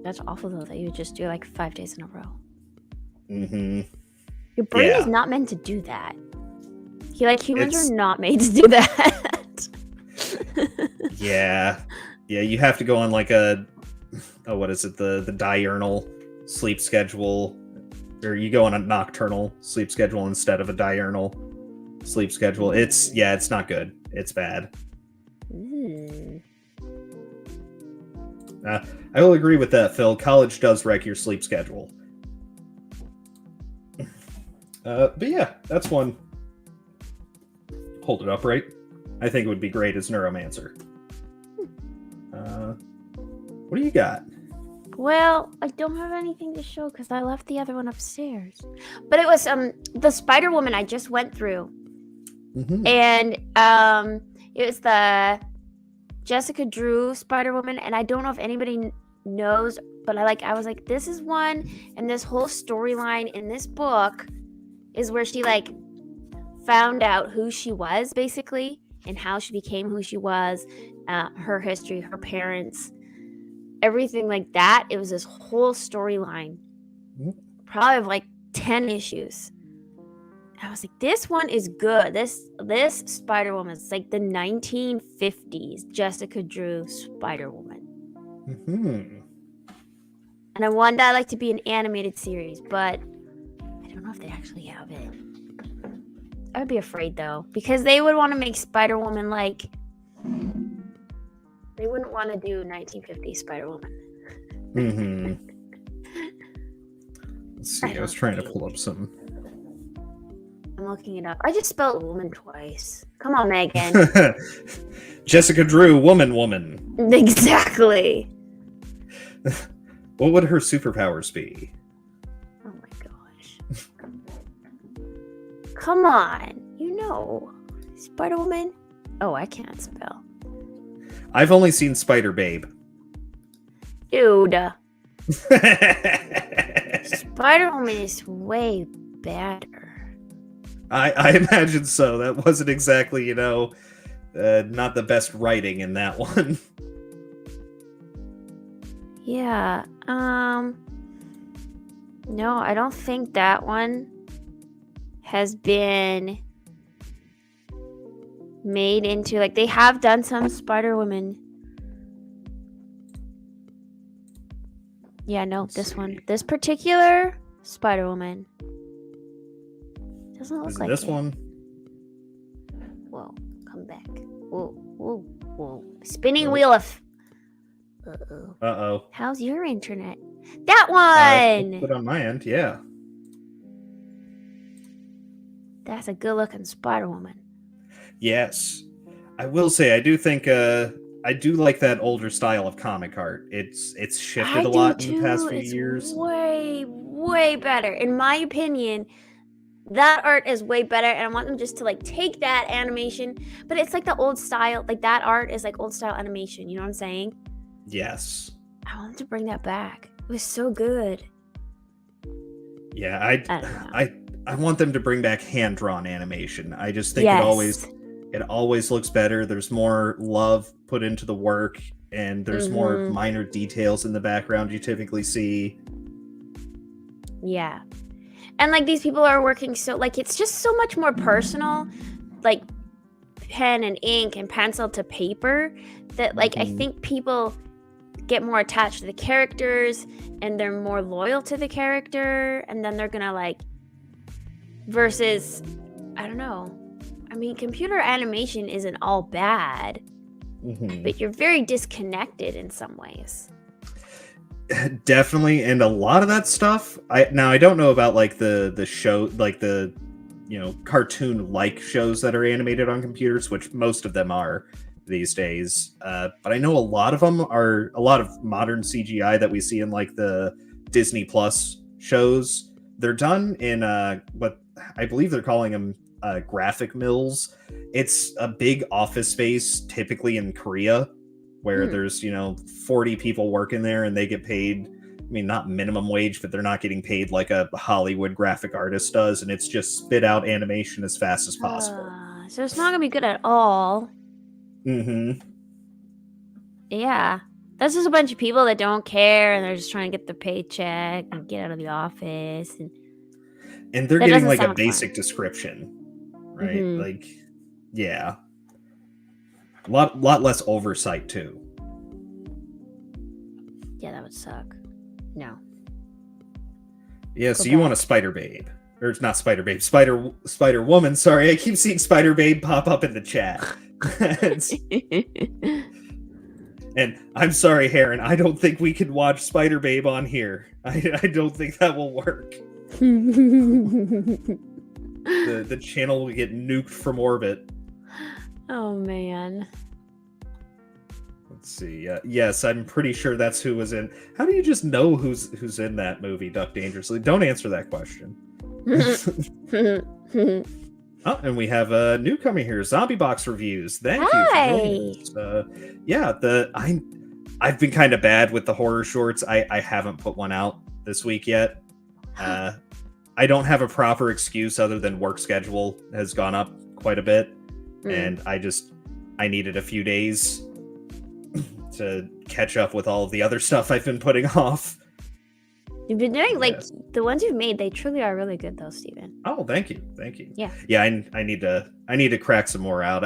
That's awful though that you just do like 5 days in a row. Your brain is not meant to do that. Humans are not made to do that. Yeah, you have to go on like what is it, the diurnal sleep schedule. Or you go on a nocturnal sleep schedule instead of a diurnal sleep schedule. It's not good. It's bad. I will agree with that, Phil. College does wreck your sleep schedule. But yeah, that's one. Hold it upright. I think it would be great as Neuromancer. What do you got? Well, I don't have anything to show because I left the other one upstairs. But it was the Spider-Woman I just went through. And it was the Jessica Drew Spider-Woman, and I don't know if anybody knows, but I was like, this is one, and this whole storyline in this book is where she like found out who she was basically and how she became who she was, her history, her parents, everything like that. It was this whole storyline, probably of like 10 issues. I was like, this one is good. This Spider-Woman is like the 1950s Jessica Drew Spider-Woman. And I wanted that like to be an animated series, but I don't know if they actually have it. I would be afraid though, because they would want to make Spider-Woman like, they wouldn't want to do 1950s Spider-Woman. Let's see, I was trying to pull up some. I'm looking it up. I just spelled woman twice. Come on, Megan. Jessica Drew, woman. Exactly. What would her superpowers be? Oh my gosh. Come on. You know. Spider-Woman? Oh, I can't spell. I've only seen Spider-Babe. Dude. Spider-Woman is way better. I imagine so. That wasn't exactly, not the best writing in that one. Yeah. No, I don't think that one has been made into, like, they have done some Spider-Woman. Yeah, no, this particular Spider-Woman doesn't look like this it. one. Whoa, come back. Whoa. Spinning wheel of... Uh-oh. How's your internet? That one! Put on my end, yeah. That's a good-looking Spider-Woman. Yes. I will say, I do think, I do like that older style of comic art. It's shifted a lot in the past few years. Way better. In my opinion, that art is way better, and I want them just to like take that animation, but it's like the old style, like that art is like old style animation, you know what I'm saying? Yes. I want them to bring that back. It was so good. Yeah, I want them to bring back hand-drawn animation. I just think it always It always looks better. There's more love put into the work, and there's more minor details in the background you typically see. Yeah. And like these people are working so like it's just so much more personal, like pen and ink and pencil to paper, that like I think people get more attached to the characters and they're more loyal to the character, and then they're gonna like, versus, I don't know. I mean, computer animation isn't all bad, but you're very disconnected in some ways. Definitely, and a lot of that stuff. I don't know about like the show, like the cartoon like shows that are animated on computers, which most of them are these days. But I know a lot of them are a lot of modern CGI that we see in like the Disney Plus shows. They're done in what I believe they're calling them graphic mills. It's a big office space, typically in Korea, where there's 40 people working there, and they get paid, I mean, not minimum wage, but they're not getting paid like a Hollywood graphic artist does, and it's just spit out animation as fast as possible. So it's not gonna be good at all. Yeah. That's just a bunch of people that don't care, and they're just trying to get their paycheck and get out of the office, and they're getting like a basic description, right? Like, yeah. A lot less oversight too. Yeah, that would suck. No. Yeah, so you want a Spider Babe. Or it's not Spider Babe, Spider Woman. Sorry, I keep seeing Spider Babe pop up in the chat. And I'm sorry, Heron, I don't think we can watch Spider Babe on here. I don't think that will work. The channel will get nuked from orbit. Oh man. Let's see. Yes, I'm pretty sure that's who was in. How do you just know who's in that movie, Duck Dangerously? Don't answer that question. Oh, and we have a newcomer here, Zombie Box Reviews. Thank you for joining us. Yeah, I've been kind of bad with the horror shorts. I haven't put one out this week yet. I don't have a proper excuse other than work schedule has gone up quite a bit. And I needed a few days to catch up with all of the other stuff I've been putting off. You've been doing the ones you've made, they truly are really good though, Steven. Oh, thank you. Yeah, I need to crack some more out.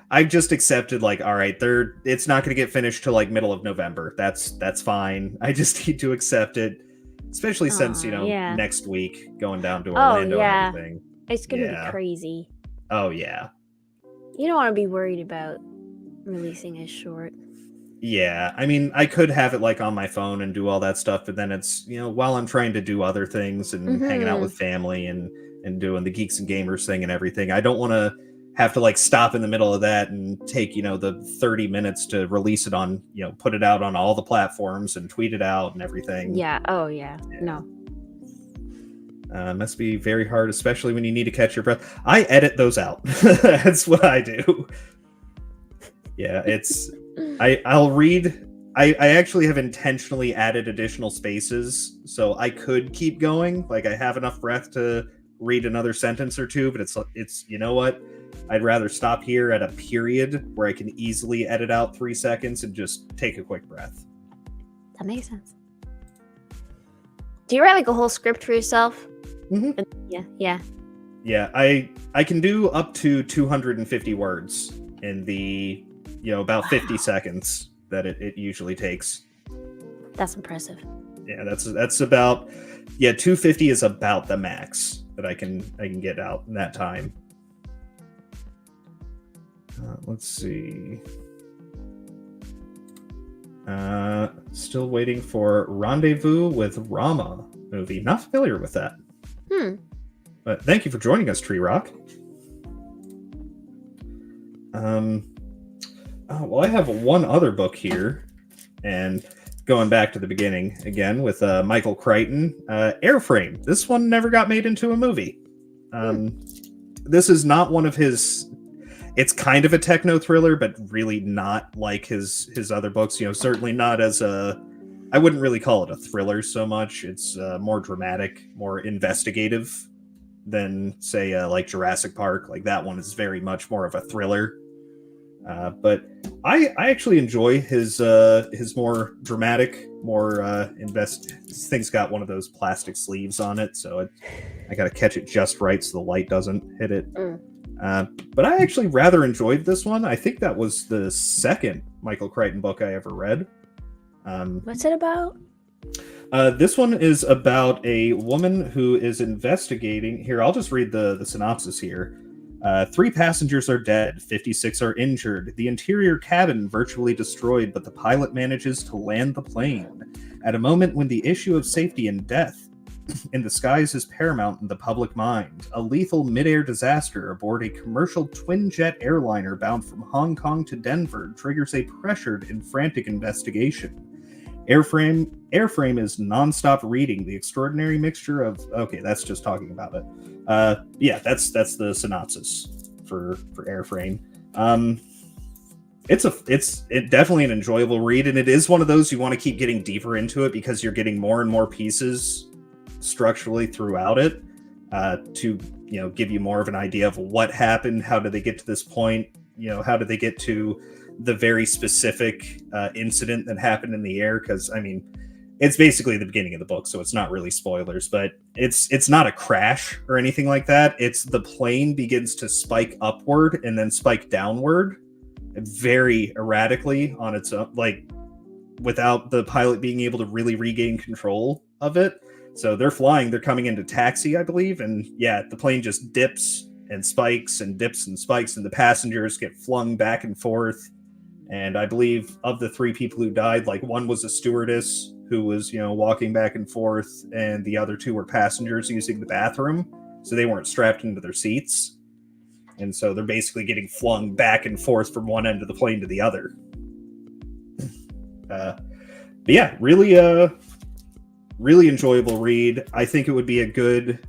I've just accepted, like, all right, it's not going to get finished till like middle of November. That's fine. I just need to accept it, especially since next week going down to Orlando and everything. It's gonna be crazy. Oh yeah. You don't want to be worried about releasing a short. Yeah, I mean, I could have it like on my phone and do all that stuff, but then it's, while I'm trying to do other things and hanging out with family and doing the Geeks and Gamers thing and everything, I don't want to have to like stop in the middle of that and take, the 30 minutes to release it on, put it out on all the platforms and tweet it out and everything. Yeah. Oh yeah. No. Must be very hard, especially when you need to catch your breath. I edit those out. That's what I do. Yeah, I'll read. I actually have intentionally added additional spaces so I could keep going. Like, I have enough breath to read another sentence or two, but it's you know what? I'd rather stop here at a period where I can easily edit out 3 seconds and just take a quick breath. That makes sense. Do you write like a whole script for yourself? Yeah. Yeah, I can do up to 250 words in the about 50 seconds that it usually takes. That's impressive. Yeah, that's about 250 is about the max that I can get out in that time. Let's see. Still waiting for Rendezvous with Rama movie. Not familiar with that. But thank you for joining us, Tree Rock. Well, I have one other book here, and going back to the beginning again with Michael Crichton, Airframe. This one never got made into a movie. This is not one of his. It's kind of a techno thriller, but really not like his other books. Certainly not as a. I wouldn't really call it a thriller so much. It's more dramatic, more investigative. than say like Jurassic Park. Like that one is very much more of a thriller. But I actually enjoy his more dramatic, more This thing's got one of those plastic sleeves on it, so I got to catch it just right so the light doesn't hit it. But I actually rather enjoyed this one. I think that was the second Michael Crichton book I ever read. What's it about? This one is about a woman who is investigating. Here, I'll just read the synopsis here. 3 passengers are dead, 56 are injured, the interior cabin virtually destroyed, but the pilot manages to land the plane. At a moment when the issue of safety and death in the skies is paramount in the public mind, a lethal mid-air disaster aboard a commercial twin-jet airliner bound from Hong Kong to Denver triggers a pressured and frantic investigation. Airframe is non-stop reading the extraordinary mixture of... Okay, that's just talking about it. Yeah, that's the synopsis for Airframe. It's definitely an enjoyable read, and it is one of those you want to keep getting deeper into it because you're getting more and more pieces structurally throughout it to give you more of an idea of what happened, how did they get to this point, how did they get to the very specific incident that happened in the air, because I mean it's basically the beginning of the book, so it's not really spoilers, but it's not a crash or anything like that. It's the plane begins to spike upward and then spike downward very erratically on its own, like without the pilot being able to really regain control of it. So they're coming into taxi, I believe, and yeah, the plane just dips and spikes and dips and spikes, and the passengers get flung back and forth. And I believe of the 3 people who died, like one was a stewardess who was, walking back and forth, and the other 2 were passengers using the bathroom, so they weren't strapped into their seats. And so they're basically getting flung back and forth from one end of the plane to the other. But yeah, really enjoyable read. I think it would be a good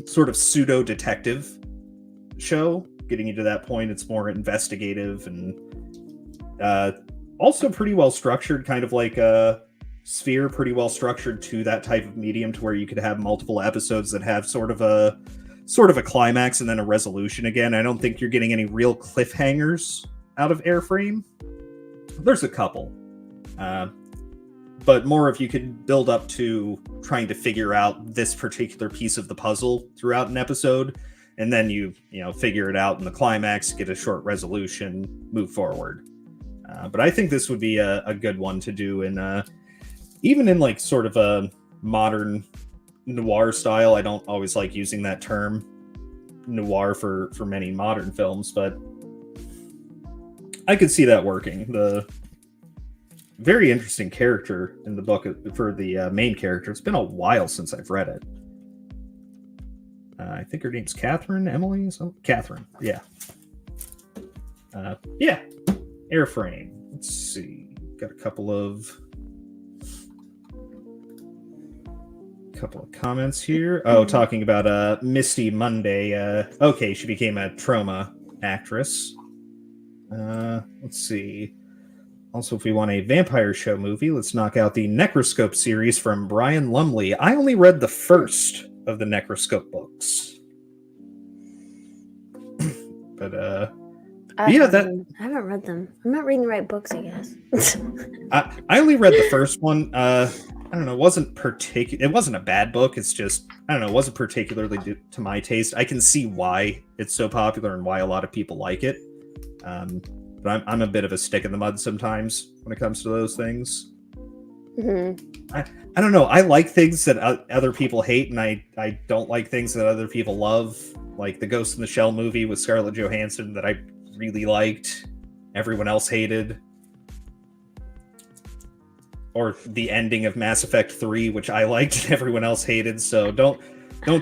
sort of pseudo detective show. Getting you to that point, it's more investigative and also pretty well structured, kind of like a Sphere, pretty well structured to that type of medium, to where you could have multiple episodes that have sort of a climax and then a resolution again. I don't think you're getting any real cliffhangers out of Airframe. There's a couple. But more if you could build up to trying to figure out this particular piece of the puzzle throughout an episode, and then you figure it out in the climax, get a short resolution, move forward. But I think this would be a good one to do in even in like sort of a modern noir style. I don't always like using that term noir for many modern films, but I could see that working. The very interesting character in the book for the main character. It's been a while since I've read it. I think her name's Catherine, Emily, so Catherine. Yeah. Yeah. Airframe. Let's see. Got a couple of comments here. Oh, talking about Misty Monday. Okay, she became a trauma actress. Let's see. Also, if we want a vampire show movie, let's knock out the Necroscope series from Brian Lumley. I only read the first of the Necroscope books. But I haven't read them. I'm not reading the right books, I guess. I only read the first one. I don't know, it wasn't a bad book. It's just, I don't know, it wasn't particularly to my taste. I can see why it's so popular and why a lot of people like it. But I'm a bit of a stick in the mud sometimes when it comes to those things. Mm-hmm. I don't know. I like things that other people hate, and I don't like things that other people love. Like the Ghost in the Shell movie with Scarlett Johansson that I really liked, everyone else hated. Or the ending of Mass Effect 3, which I liked and everyone else hated. So don't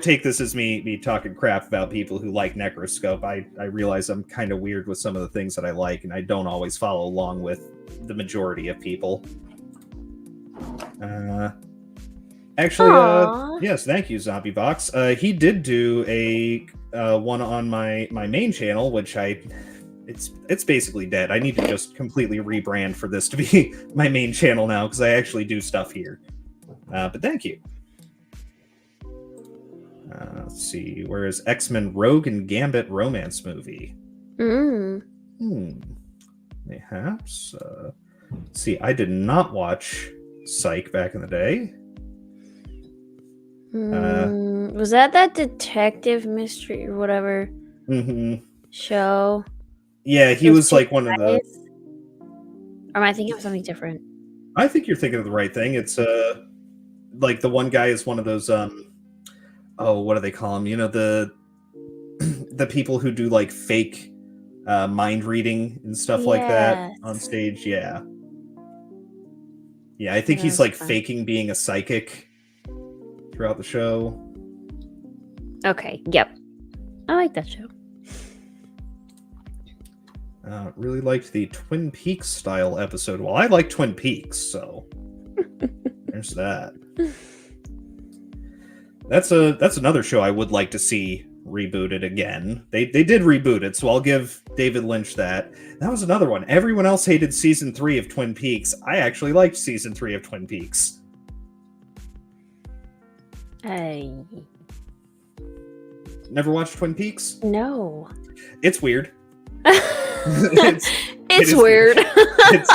take this as me talking crap about people who like Necroscope. I realize I'm kind of weird with some of the things that I like, and I don't always follow along with the majority of people. Actually, yes, thank you, Zombie Box. He did do a one on my main channel, which it's basically dead. I need to just completely rebrand for this to be my main channel now, because I actually do stuff here. But thank you. Let's see. Where is X-Men Rogue and Gambit romance movie? Mayhaps. See, I did not watch Psych back in the day. Was that detective mystery or whatever show? Yeah, he was like one of the... Or am I thinking of something different? I think you're thinking of the right thing. It's like the one guy is one of those what do they call them? You know, the people who do like fake mind reading and stuff like that on stage. Yeah, I think he's like faking being a psychic throughout the show. Okay, yep, I like that show. Really liked the Twin Peaks style episode. Well, I like Twin Peaks, so there's that. That's another show I would like to see rebooted again. They did reboot it, so I'll give David Lynch that. That was another one. Everyone else hated season 3 of Twin Peaks. I actually liked season 3 of Twin Peaks. Never watched Twin Peaks? No. It's weird. It's weird. It's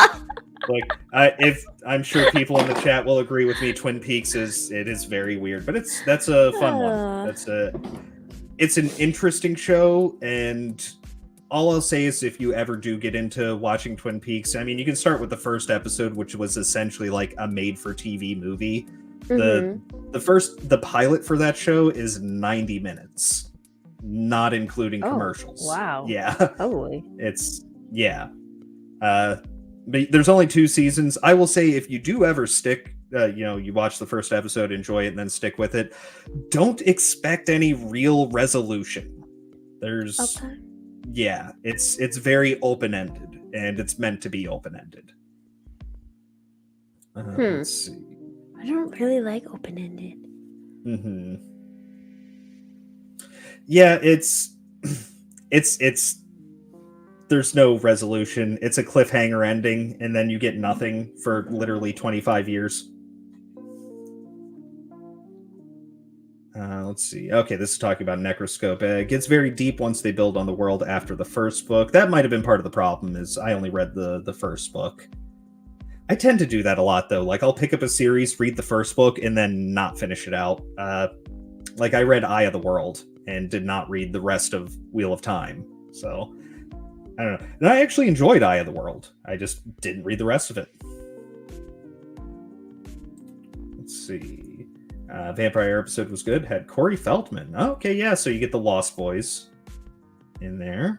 like if I'm sure people in the chat will agree with me, Twin Peaks is very weird, but that's a fun one. It's an interesting show, and all I'll say is if you ever do get into watching Twin Peaks, I mean, you can start with the first episode, which was essentially like a made-for-TV movie. The pilot for that show is 90 minutes. Not including commercials. Wow. Yeah. Holy. But there's only 2 seasons. I will say if you do ever stick, you watch the first episode, enjoy it, and then stick with it, don't expect any real resolution. There's... Okay. Yeah, it's very open-ended, and it's meant to be open-ended. Let's see. I don't really like open-ended. Yeah, it's there's no resolution. It's a cliffhanger ending, and then you get nothing for literally 25 years. Let's see. Okay, this is talking about Necroscope. It gets very deep once they build on the world after the first book. That might have been part of the problem, is I only read the first book. I tend to do that a lot, though. Like, I'll pick up a series, read the first book, and then not finish it out. Like, I read Eye of the World and did not read the rest of Wheel of Time. So, I don't know. And I actually enjoyed Eye of the World. I just didn't read the rest of it. Let's see. Vampire episode was good. Had Corey Feldman. Okay, yeah, so you get the Lost Boys in there.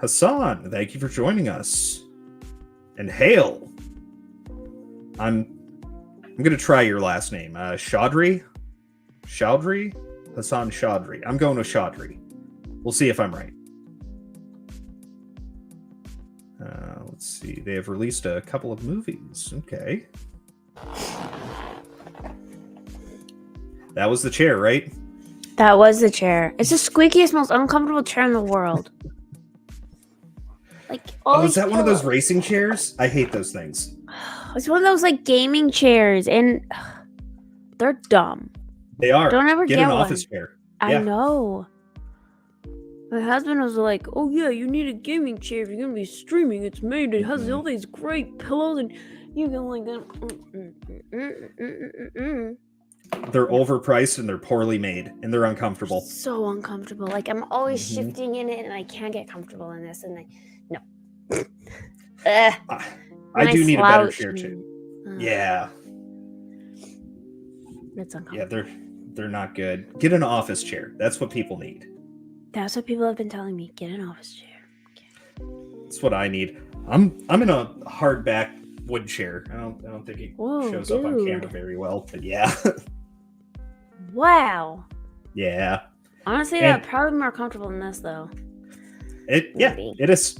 Hassan, thank you for joining us. And Hale. I'm gonna try your last name. Chaudhry? Hassan Chaudhry. I'm going with Chaudhry. We'll see if I'm right. Let's see. They have released a couple of movies. Okay. That was the chair, right? That was the chair. It's the squeakiest, most uncomfortable chair in the world. Like, is that one of those racing chairs? I hate those things. It's one of those like gaming chairs, and they're dumb. They are. Don't ever get an one. Office chair. I know. My husband was like, "Oh yeah, you need a gaming chair if you're gonna be streaming. It's made. It has all these great pillows, and you can like." They're overpriced and they're poorly made and they're uncomfortable. So uncomfortable. Like I'm always shifting in it, and I can't get comfortable in this. And no. I do need a better chair too. Yeah. It's uncomfortable. Yeah, they're not good. Get an office chair. That's what people need. That's what people have been telling me. Get an office chair. Okay. That's what I need. I'm in a hardback wood chair. I don't think it shows up on camera very well, but yeah. Wow. Yeah. Honestly, that's probably more comfortable than this, though. It is.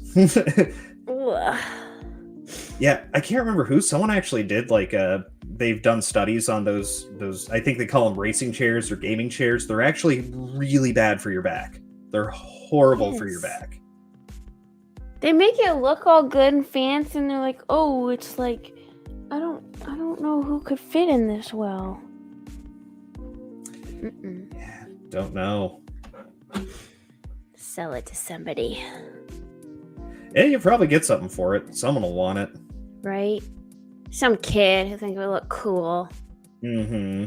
Yeah, I can't remember who. Someone actually did they've done studies on those. I think they call them racing chairs or gaming chairs. They're actually really bad for your back. They're horrible for your back. They make it look all good and fancy, and they're like, "Oh, it's like, I don't know who could fit in this well." Yeah, don't know. Sell it to somebody. Yeah, you probably get something for it. Someone will want it. Right? Some kid who thinks it would look cool. Mm-hmm.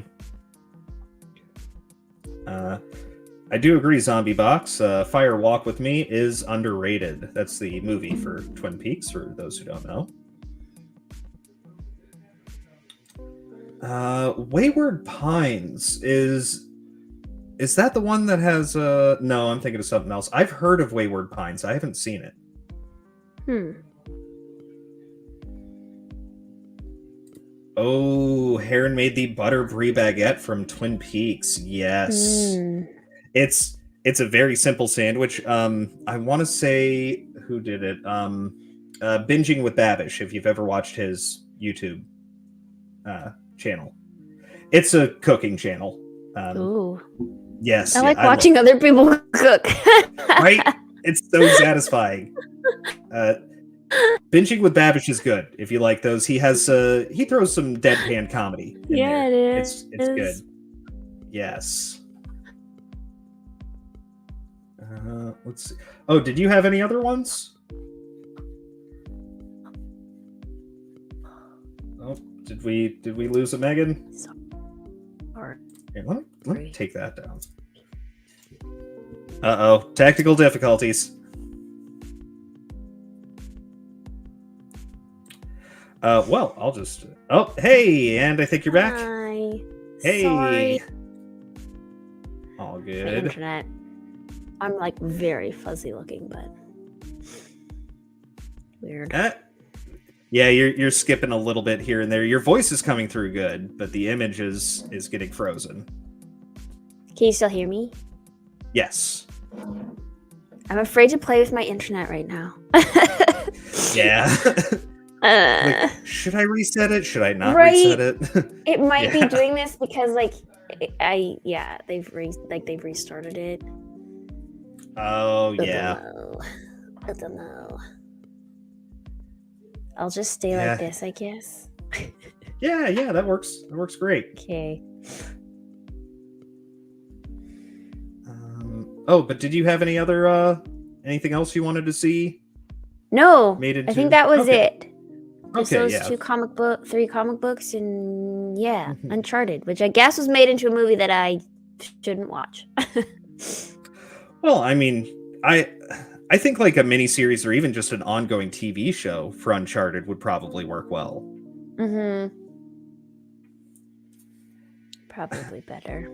I do agree, Zombie Box. Fire Walk with Me is underrated. That's the movie for Twin Peaks, for those who don't know. Wayward Pines is that the one that has no, I'm thinking of something else. I've heard of Wayward Pines. I haven't seen it. Oh, Heron made the butter brie baguette from Twin Peaks. Yes. It's a very simple sandwich. I want to say who did it. Binging with Babish, if you've ever watched his YouTube channel. It's a cooking channel. Ooh. Yes. I like watching other people cook. Right? It's so satisfying. Binging with Babish is good if you like those. He has he throws some deadpan comedy in there. It is. It's good. Yes. Let's see. Oh, did you have any other ones? Oh, did we lose a Megan? Sorry. Here, let me take that down. Uh-oh, technical difficulties. Well, I'll just... Oh, hey, and I think you're back. Hi. Hey. Sorry. All My good. internet. I'm like very fuzzy looking, but weird. Yeah, you're skipping a little bit here and there. Your voice is coming through good, but the image is getting frozen. Can you still hear me? Yes. I'm afraid to play with my internet right now. Yeah. Like, should I reset it? Should I not Right. reset it? It might Yeah. be doing this because they've restarted it. Oh yeah. I don't know. I'll just stay Yeah. like this, I guess. Yeah, that works. That works great. Okay. Oh, but did you have any other anything else you wanted to see? No, Made into... I think that was Okay. it. Just Okay, those yeah. 3 comic books, and yeah, Mhm. Uncharted, which I guess was made into a movie that I shouldn't watch. Well, I mean, I think like a miniseries or even just an ongoing TV show for Uncharted would probably work well. Mm-hmm. Probably better.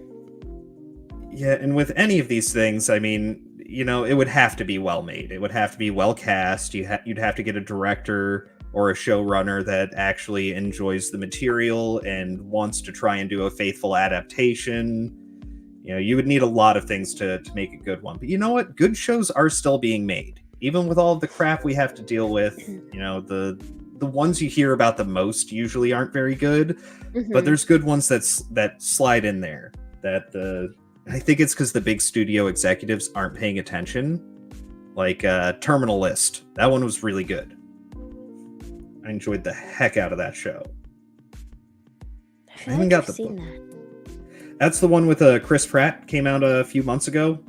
Yeah, and with any of these things, I mean, you know, it would have to be well made. It would have to be well cast. You'd have to get a director or a showrunner that actually enjoys the material and wants to try and do a faithful adaptation. You know, you would need a lot of things to make a good one. But you know what? Good shows are still being made. Even with all of the crap we have to deal with, you know, the ones you hear about the most usually aren't very good. Mm-hmm. But there's good ones that slide in there. I think it's because the big studio executives aren't paying attention. Like Terminal List. That one was really good. I enjoyed the heck out of that show. I haven't got the seen book. that. That's the one with Chris Pratt. Came out a few months ago.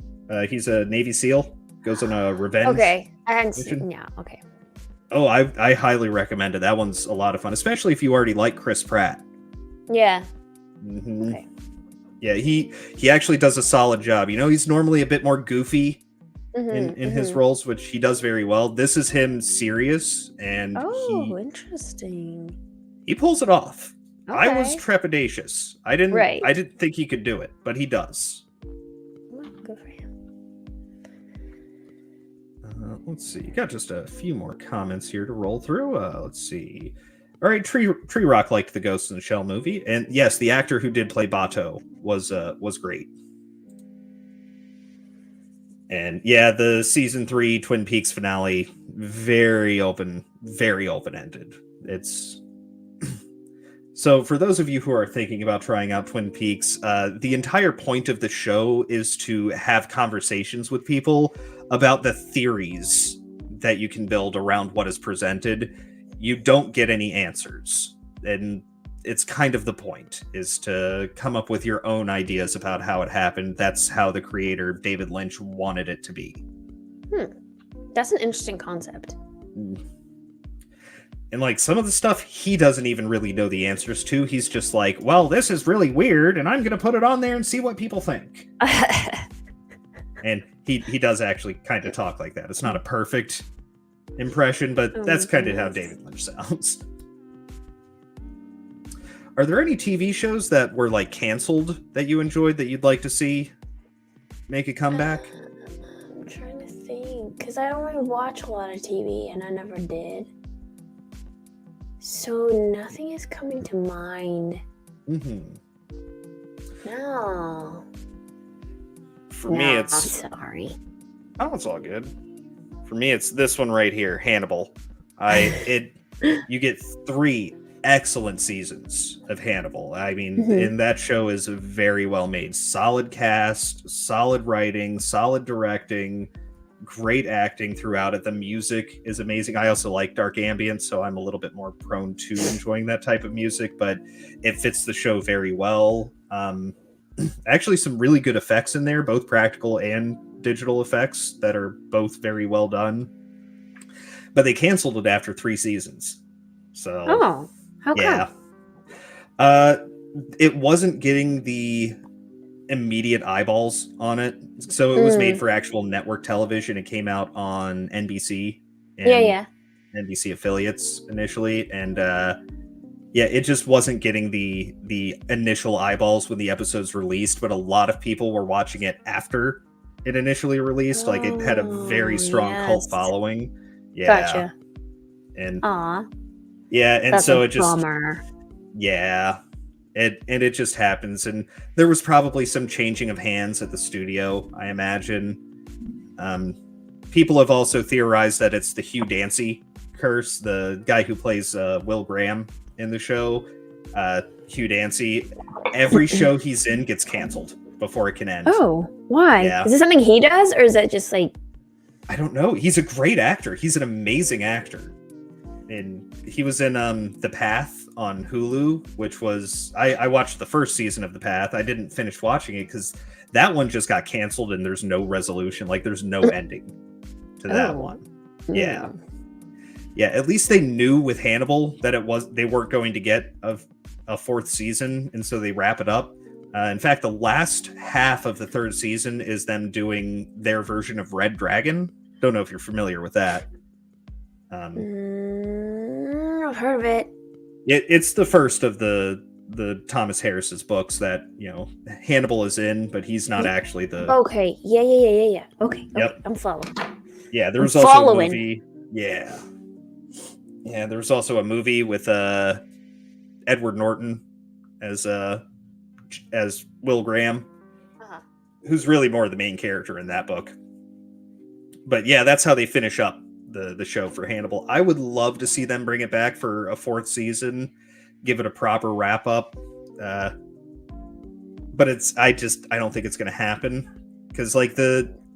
He's a Navy SEAL. Goes on a revenge. Okay, I hadn't mission. seen. Yeah, okay. Oh, I highly recommend it. That one's a lot of fun, especially if you already like Chris Pratt. Yeah. Mm-hmm. Okay. Yeah, he actually does a solid job. You know, he's normally a bit more goofy in his roles, which he does very well. This is him serious, and interesting. he pulls it off. Okay. I was trepidatious. I didn't think he could do it, but he does. Well, good for him. Let's see. Got just a few more comments here to roll through. Let's see. All right, Tree Rock liked the Ghost in the Shell movie, and yes, the actor who did play Bato was great. And yeah, the season 3 Twin Peaks finale, very open-ended. It's so for those of you who are thinking about trying out Twin Peaks, the entire point of the show is to have conversations with people about the theories that you can build around what is presented. You don't get any answers. And it's kind of the point, is to come up with your own ideas about how it happened. That's how the creator, David Lynch, wanted it to be. That's an interesting concept. And like some of the stuff he doesn't even really know the answers to. He's just like, well, this is really weird, and I'm going to put it on there and see what people think. And he does actually kind of talk like that. It's not a perfect impression, but that's kind of how David Lynch sounds. Are there any TV shows that were like canceled that you enjoyed that you'd like to see make a comeback? I'm trying to think, because I don't really watch a lot of TV, and I never did. So nothing is coming to mind. No. For me, it's... I'm sorry. Oh, it's all good. For me, it's this one right here, Hannibal. You get 3 excellent seasons of Hannibal. I mean, and that show is very well made. Solid cast, solid writing, solid directing, great acting throughout it. The music is amazing. I also like dark ambient, so I'm a little bit more prone to enjoying that type of music, but it fits the show very well. Actually, some really good effects in there, both practical and digital effects that are both very well done. But they canceled it after 3 seasons. So, how come? It wasn't getting the immediate eyeballs on it, so it was made for actual network television. It came out on NBC and NBC affiliates initially, and it just wasn't getting the initial eyeballs when the episodes released, but a lot of people were watching it after it initially released. Like, it had a very strong cult following. Gotcha. And and that's so it just bummer. It just happens, and there was probably some changing of hands at the studio, I imagine. People have also theorized that it's the Hugh Dancy curse, the guy who plays Will Graham in the show. Hugh Dancy, every show he's in gets canceled before it can end. Oh, why? Yeah. Is this something he does, or is that just like... I don't know. He's a great actor. He's an amazing actor. And he was in The Path on Hulu, which was... I watched the first season of The Path. I didn't finish watching it because that one just got canceled and there's no resolution. Like, there's no ending to that one. Yeah. Yeah, at least they knew with Hannibal that they weren't going to get a 4th season, and so they wrap it up. In fact, the last half of the 3rd season is them doing their version of Red Dragon. Don't know if you're familiar with that. I've heard of it. It's the first of the Thomas Harris's books that, Hannibal is in, but he's not actually the... Okay, yeah. Okay, Yep. I'm following. Yeah, there was also a movie... Yeah. Yeah, there was also a movie with Edward Norton as Will Graham, who's really more the main character in that book. But yeah, that's how they finish up the show for Hannibal. I would love to see them bring it back for a 4th season, give it a proper wrap up. But I don't think it's going to happen, because like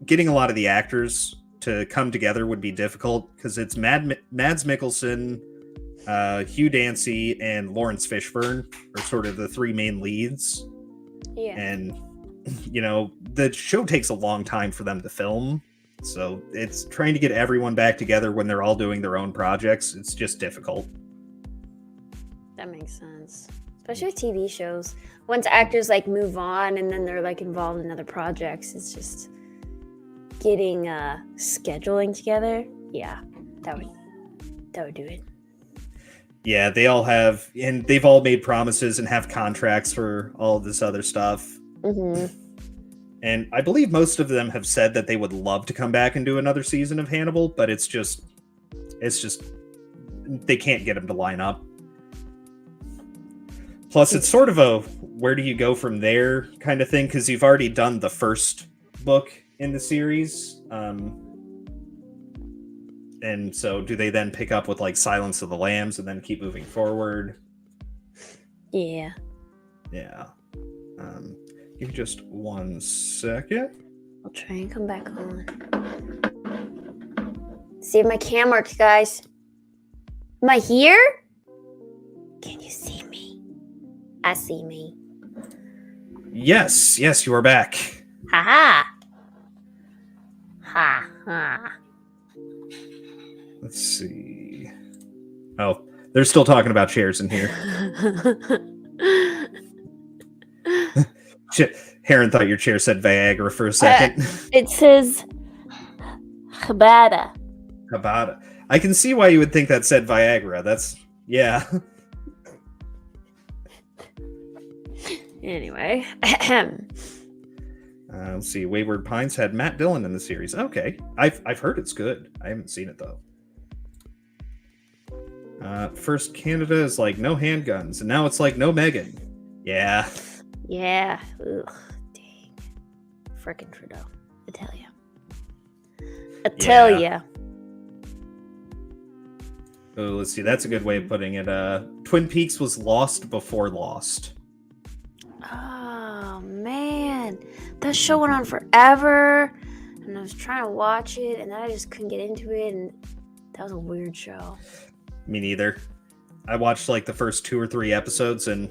getting a lot of the actors to come together would be difficult, because it's Mads Mikkelsen, Hugh Dancy, and Lawrence Fishburne are sort of the 3 main leads. Yeah. And the show takes a long time for them to film, so it's trying to get everyone back together when they're all doing their own projects. It's just difficult. That makes sense, especially with TV shows. Once actors like move on and then they're like involved in other projects, it's just getting scheduling together. Yeah, that would do it. Yeah, they all have, and they've all made promises and have contracts for all of this other stuff. And I believe most of them have said that they would love to come back and do another season of Hannibal, but it's just they can't get them to line up. Plus, it's sort of a where do you go from there kind of thing, because you've already done the first book in the series. And so do they then pick up with like Silence of the Lambs and then keep moving forward? Yeah. Give me just 1 second. I'll try and come back on. See if my cam works, guys. Am I here? Can you see me? I see me. Yes, you are back. Ha ha. Ha ha. Let's see. Oh, they're still talking about chairs in here. Heron thought your chair said Viagra for a second. It says Habada. Habada. I can see why you would think that said Viagra. That's, yeah. Anyway. Let's see. Wayward Pines had Matt Dillon in the series. Okay. I've heard it's good. I haven't seen it, though. First Canada is like no handguns, and now it's like no Megan. Yeah. Yeah. Ugh. Dang. Frickin' Trudeau. I tell ya. Oh, let's see. That's a good way of putting it. Twin Peaks was lost before Lost. Oh, man. That show went on forever, and I was trying to watch it, and then I just couldn't get into it, and that was a weird show. Me neither. I watched like the first 2 or 3 episodes and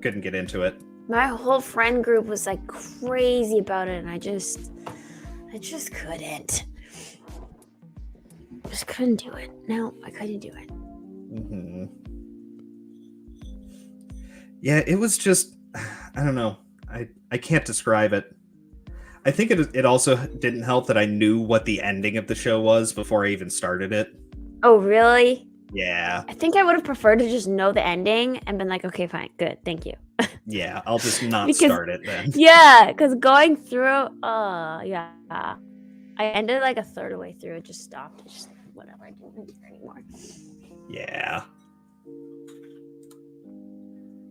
couldn't get into it. My whole friend group was like crazy about it, and I just couldn't. Just couldn't do it. No, I couldn't do it. Mm-hmm. Yeah, it was just, I don't know. I can't describe it. I think it also didn't help that I knew what the ending of the show was before I even started it. Oh, really? Yeah. I think I would have preferred to just know the ending and been like, okay, fine, good, thank you. Yeah, I'll just not start it then. Yeah, because going through, yeah. I ended like a third of the way through. It just stopped. It's just whatever. I didn't care anymore. Yeah.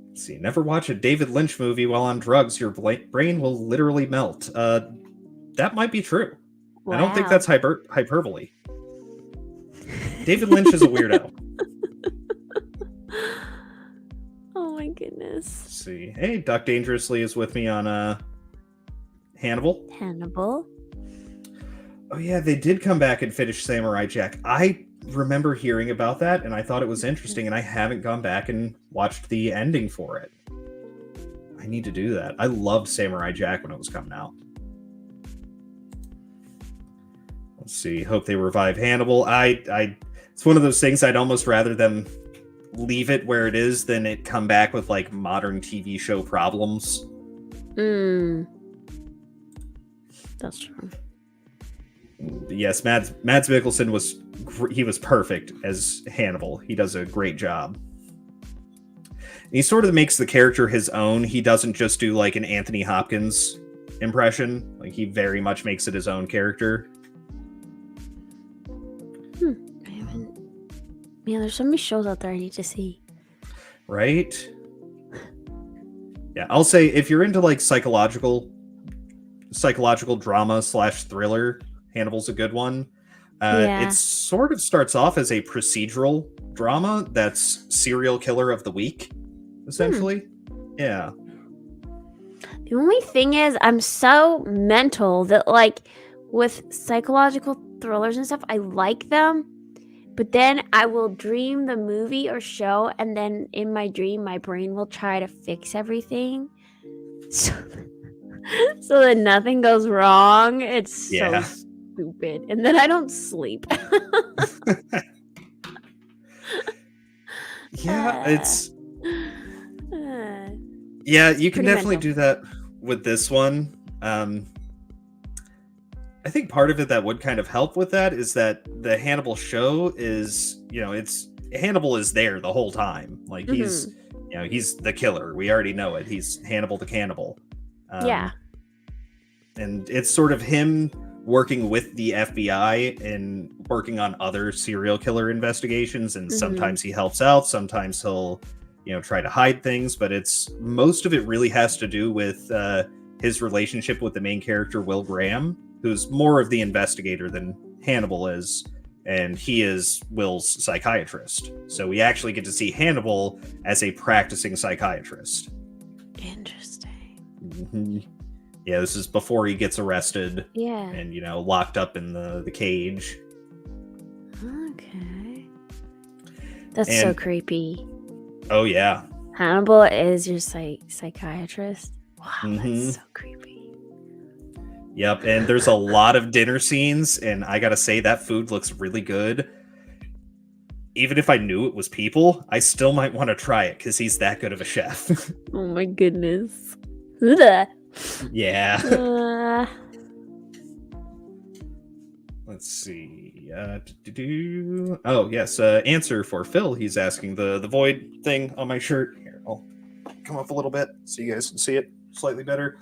Let's see, never watch a David Lynch movie while on drugs. Your brain will literally melt. That might be true. Wow. I don't think that's hyperbole. David Lynch is a weirdo. Oh my goodness. Let's see. Hey, Duck Dangerously is with me on Hannibal. Oh yeah, they did come back and finish Samurai Jack. I remember hearing about that, and I thought it was interesting, and I haven't gone back and watched the ending for it. I need to do that. I loved Samurai Jack when it was coming out. Let's see. Hope they revive Hannibal. It's one of those things I'd almost rather them leave it where it is than it come back with like modern TV show problems. That's true. Yes, Mads Mikkelsen was perfect as Hannibal. He does a great job. And he sort of makes the character his own. He doesn't just do like an Anthony Hopkins impression. Like he very much makes it his own character. Man, there's so many shows out there I need to see. Right? Yeah, I'll say if you're into like psychological drama / thriller, Hannibal's a good one. It sort of starts off as a procedural drama that's serial killer of the week, essentially. Yeah. The only thing is, I'm so mental that like with psychological thrillers and stuff, I like them. But then I will dream the movie or show, and then in my dream, my brain will try to fix everything. So that nothing goes wrong. It's so stupid. And then I don't sleep. Yeah, you can definitely do that with this one. I think part of it that would kind of help with that is that the Hannibal show is, Hannibal is there the whole time. Like he's the killer. We already know it. He's Hannibal the Cannibal. Yeah. And it's sort of him working with the FBI and working on other serial killer investigations. And sometimes he helps out. Sometimes he'll, try to hide things. But most of it really has to do with his relationship with the main character, Will Graham, who's more of the investigator than Hannibal is. And he is Will's psychiatrist. So we actually get to see Hannibal as a practicing psychiatrist. Interesting. Mm-hmm. Yeah, this is before he gets arrested. Yeah. And, locked up in the cage. Okay. That's so creepy. Oh, yeah. Hannibal is your psychiatrist. Wow, Mhm. that's so creepy. Yep, and there's a lot of dinner scenes, and I gotta say that food looks really good. Even if I knew it was people, I still might want to try it because he's that good of a chef. Oh my goodness. Ugh. Yeah. Uh, Let's see. Oh, yes. Answer for Phil. He's asking the void thing on my shirt. Here, I'll come up a little bit so you guys can see it slightly better.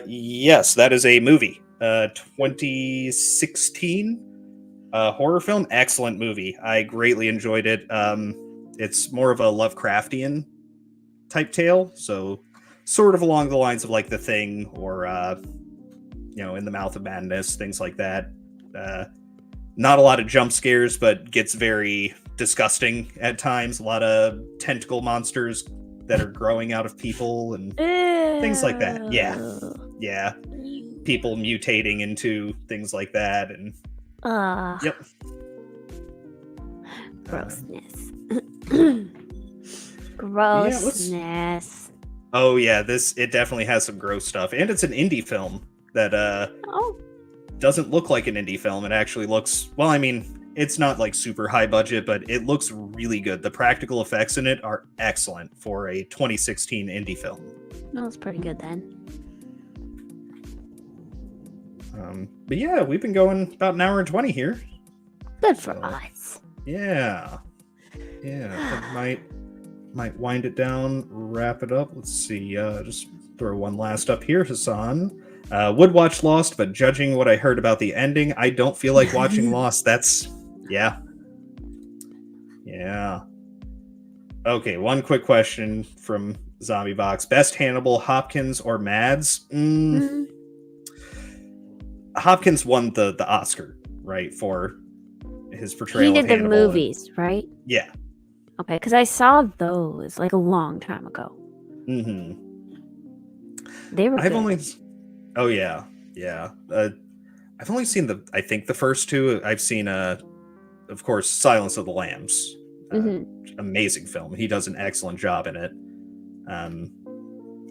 Yes, that is a movie. 2016 horror film. Excellent movie. I greatly enjoyed it. It's more of a Lovecraftian type tale, so sort of along the lines of like The Thing or In the Mouth of Madness, things like that. Not a lot of jump scares, but gets very disgusting at times. A lot of tentacle monsters that are growing out of people and things like that. Yeah. People mutating into things like that, and yep. Grossness. Grossness. Oh yeah, it definitely has some gross stuff, and it's an indie film that doesn't look like an indie film. It actually looks, well, I mean, it's not like super high budget, but it looks really good. The practical effects in it are excellent for a 2016 indie film. That was pretty good then. But yeah, we've been going about an hour and 20 here. Good for us. Yeah. That might wind it down, wrap it up. Let's see. Just throw one last up here, Hassan. Would watch Lost, but judging what I heard about the ending, I don't feel like watching Lost. That's yeah. Okay, one quick question from Zombie Box: best Hannibal, Hopkins or Mads? Hopkins won the Oscar, right, for his portrayal. He of did the Hannibal movies, right? Yeah. Okay, because I saw those like a long time ago. Mm-hmm. They were. Oh yeah. I've only seen I think the first two. I've seen of course, Silence of the Lambs. Amazing film. He does an excellent job in it.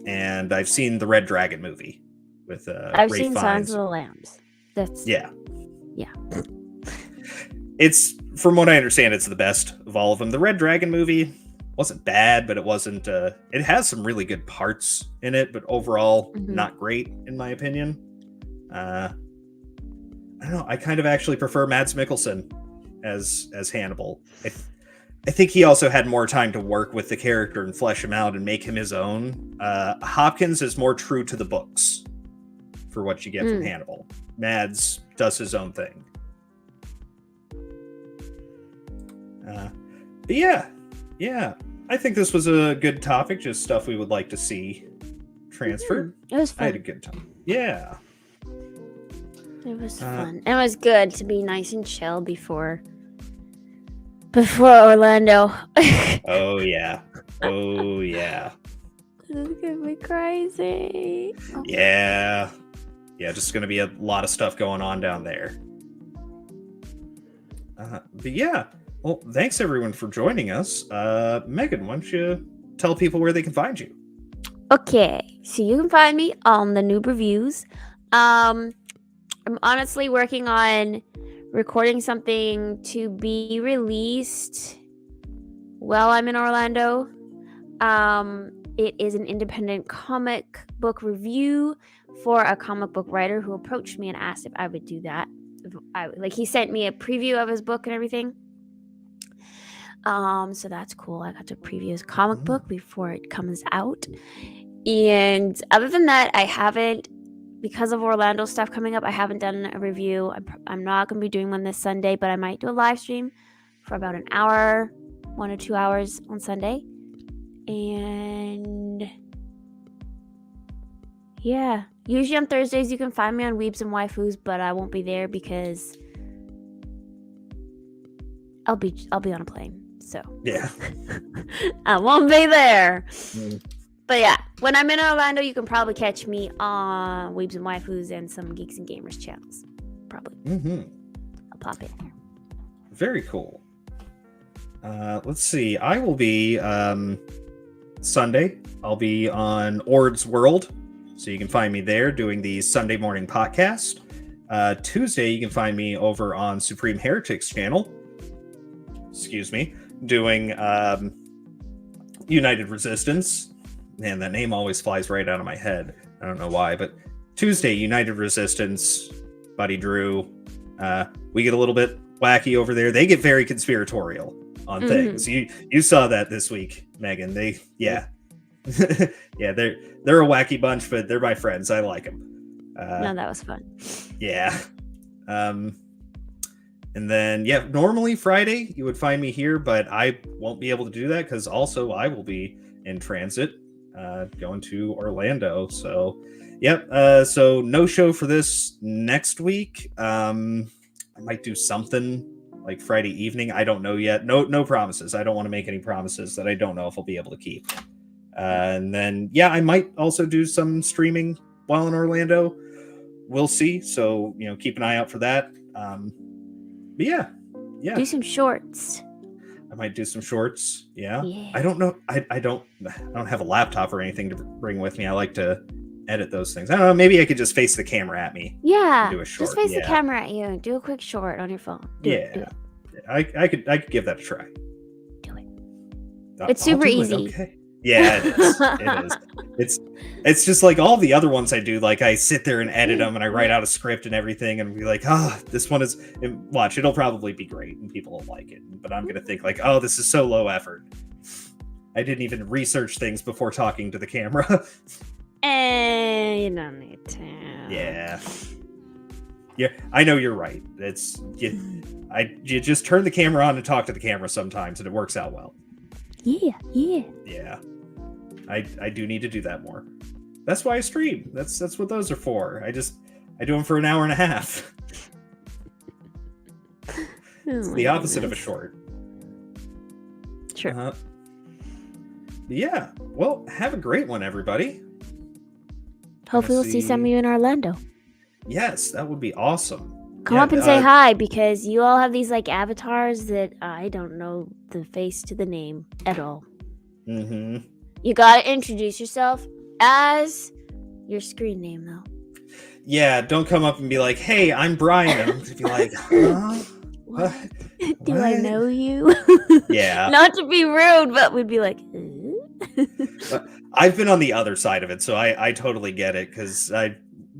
And I've seen the Red Dragon movie with I've Ralph seen Fiennes. Silence of the Lambs. That's yeah. It's, from what I understand, it's the best of all of them. The Red Dragon movie wasn't bad, but it wasn't. It has some really good parts in it, but overall, not great in my opinion. I don't know. I kind of actually prefer Mads Mikkelsen as Hannibal. I think he also had more time to work with the character and flesh him out and make him his own. Hopkins is more true to the books for what you get from Hannibal. Mads does his own thing. But yeah. I think this was a good topic, just stuff we would like to see transferred. It was fun. I had a good time. Yeah. It was fun. It was good to be nice and chill before Orlando. Oh yeah. This is gonna be crazy. Yeah, just gonna be a lot of stuff going on down there. But yeah, well, thanks everyone for joining us. Megan, why don't you tell people where they can find you? Okay, so you can find me on the Noob Reviews. I'm honestly working on recording something to be released while I'm in Orlando. It is an independent comic book review for a comic book writer who approached me and asked if I would do that. He sent me a preview of his book and everything. So that's cool. I got to preview his comic book before it comes out. And other than that, I haven't, because of Orlando stuff coming up, I haven't done a review. I'm not going to be doing one this Sunday, but I might do a live stream for about an hour, 1 or 2 hours on Sunday. And yeah, usually on Thursdays you can find me on Weebs and Waifus, but I won't be there because I'll be on a plane. So yeah, I won't be there. But yeah, when I'm in Orlando, you can probably catch me on Weebs and Waifus and some Geeks and Gamers channels. Probably. I'll pop in there. Very cool. Let's see. I will be Sunday, I'll be on Ord's World, so you can find me there doing the Sunday morning podcast. Tuesday, you can find me over on Supreme Heretics channel. Excuse me, doing United Resistance. Man, that name always flies right out of my head. I don't know why, but Tuesday, United Resistance, Buddy Drew. We get a little bit wacky over there. They get very conspiratorial on things. You saw that this week, Megan. Yeah, they're a wacky bunch, but they're my friends. I like them. No, that was fun. Yeah. And then normally Friday you would find me here, but I won't be able to do that because also I will be in transit, going to Orlando. So so no show for this next week. I might do something like Friday evening. I don't know yet. No promises. I don't want to make any promises that I don't know if I'll be able to keep. And then I might also do some streaming while in Orlando. We'll see. So keep an eye out for that. But yeah. Do some shorts. I might do some shorts. Yeah. I don't know. I don't have a laptop or anything to bring with me. I like to edit those things. I don't know. Maybe I could just face the camera at me. Yeah. Do a short. Just face the camera at you and do a quick short on your phone. Do it. I could give that a try. Do it. It's super easy. Okay. Yeah, it is. It is. It's just like all the other ones I do. Like I sit there and edit them, and I write out a script and everything, and be like, this one is. And watch, it'll probably be great, and people will like it. But I'm gonna think like, this is so low effort. I didn't even research things before talking to the camera. You don't need to. Yeah, I know you're right. It's you just turn the camera on and talk to the camera sometimes, and it works out well. Yeah. I do need to do that more. That's why I stream. That's what those are for. I do them for an hour and a half. It's the opposite of a short. Sure. Yeah. Well, have a great one, everybody. Hopefully we'll see some of you in Orlando. Yes, that would be awesome. Come up and say hi, because you all have these like avatars that I don't know the face to the name at all. Mm-hmm. You gotta introduce yourself as your screen name, though. Yeah, don't come up and be like, "Hey, I'm Brian." And be like, "Huh? What? Do I know you?" Yeah. Not to be rude, but we'd be like, I've been on the other side of it, so I totally get it. Because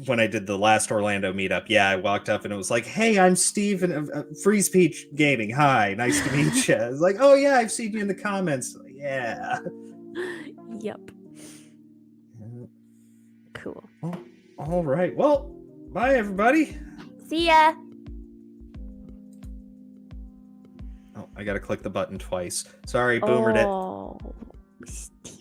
when I did the last Orlando meetup, I walked up and it was like, "Hey, I'm Steve and Freeze Peach Gaming. Hi, nice to meet you." It's like, "Oh yeah, I've seen you in the comments." Yeah. Yep. Cool. All right. Well, bye everybody. See ya. Oh, I gotta click the button twice. Sorry, Boomered it. Oh, Steve.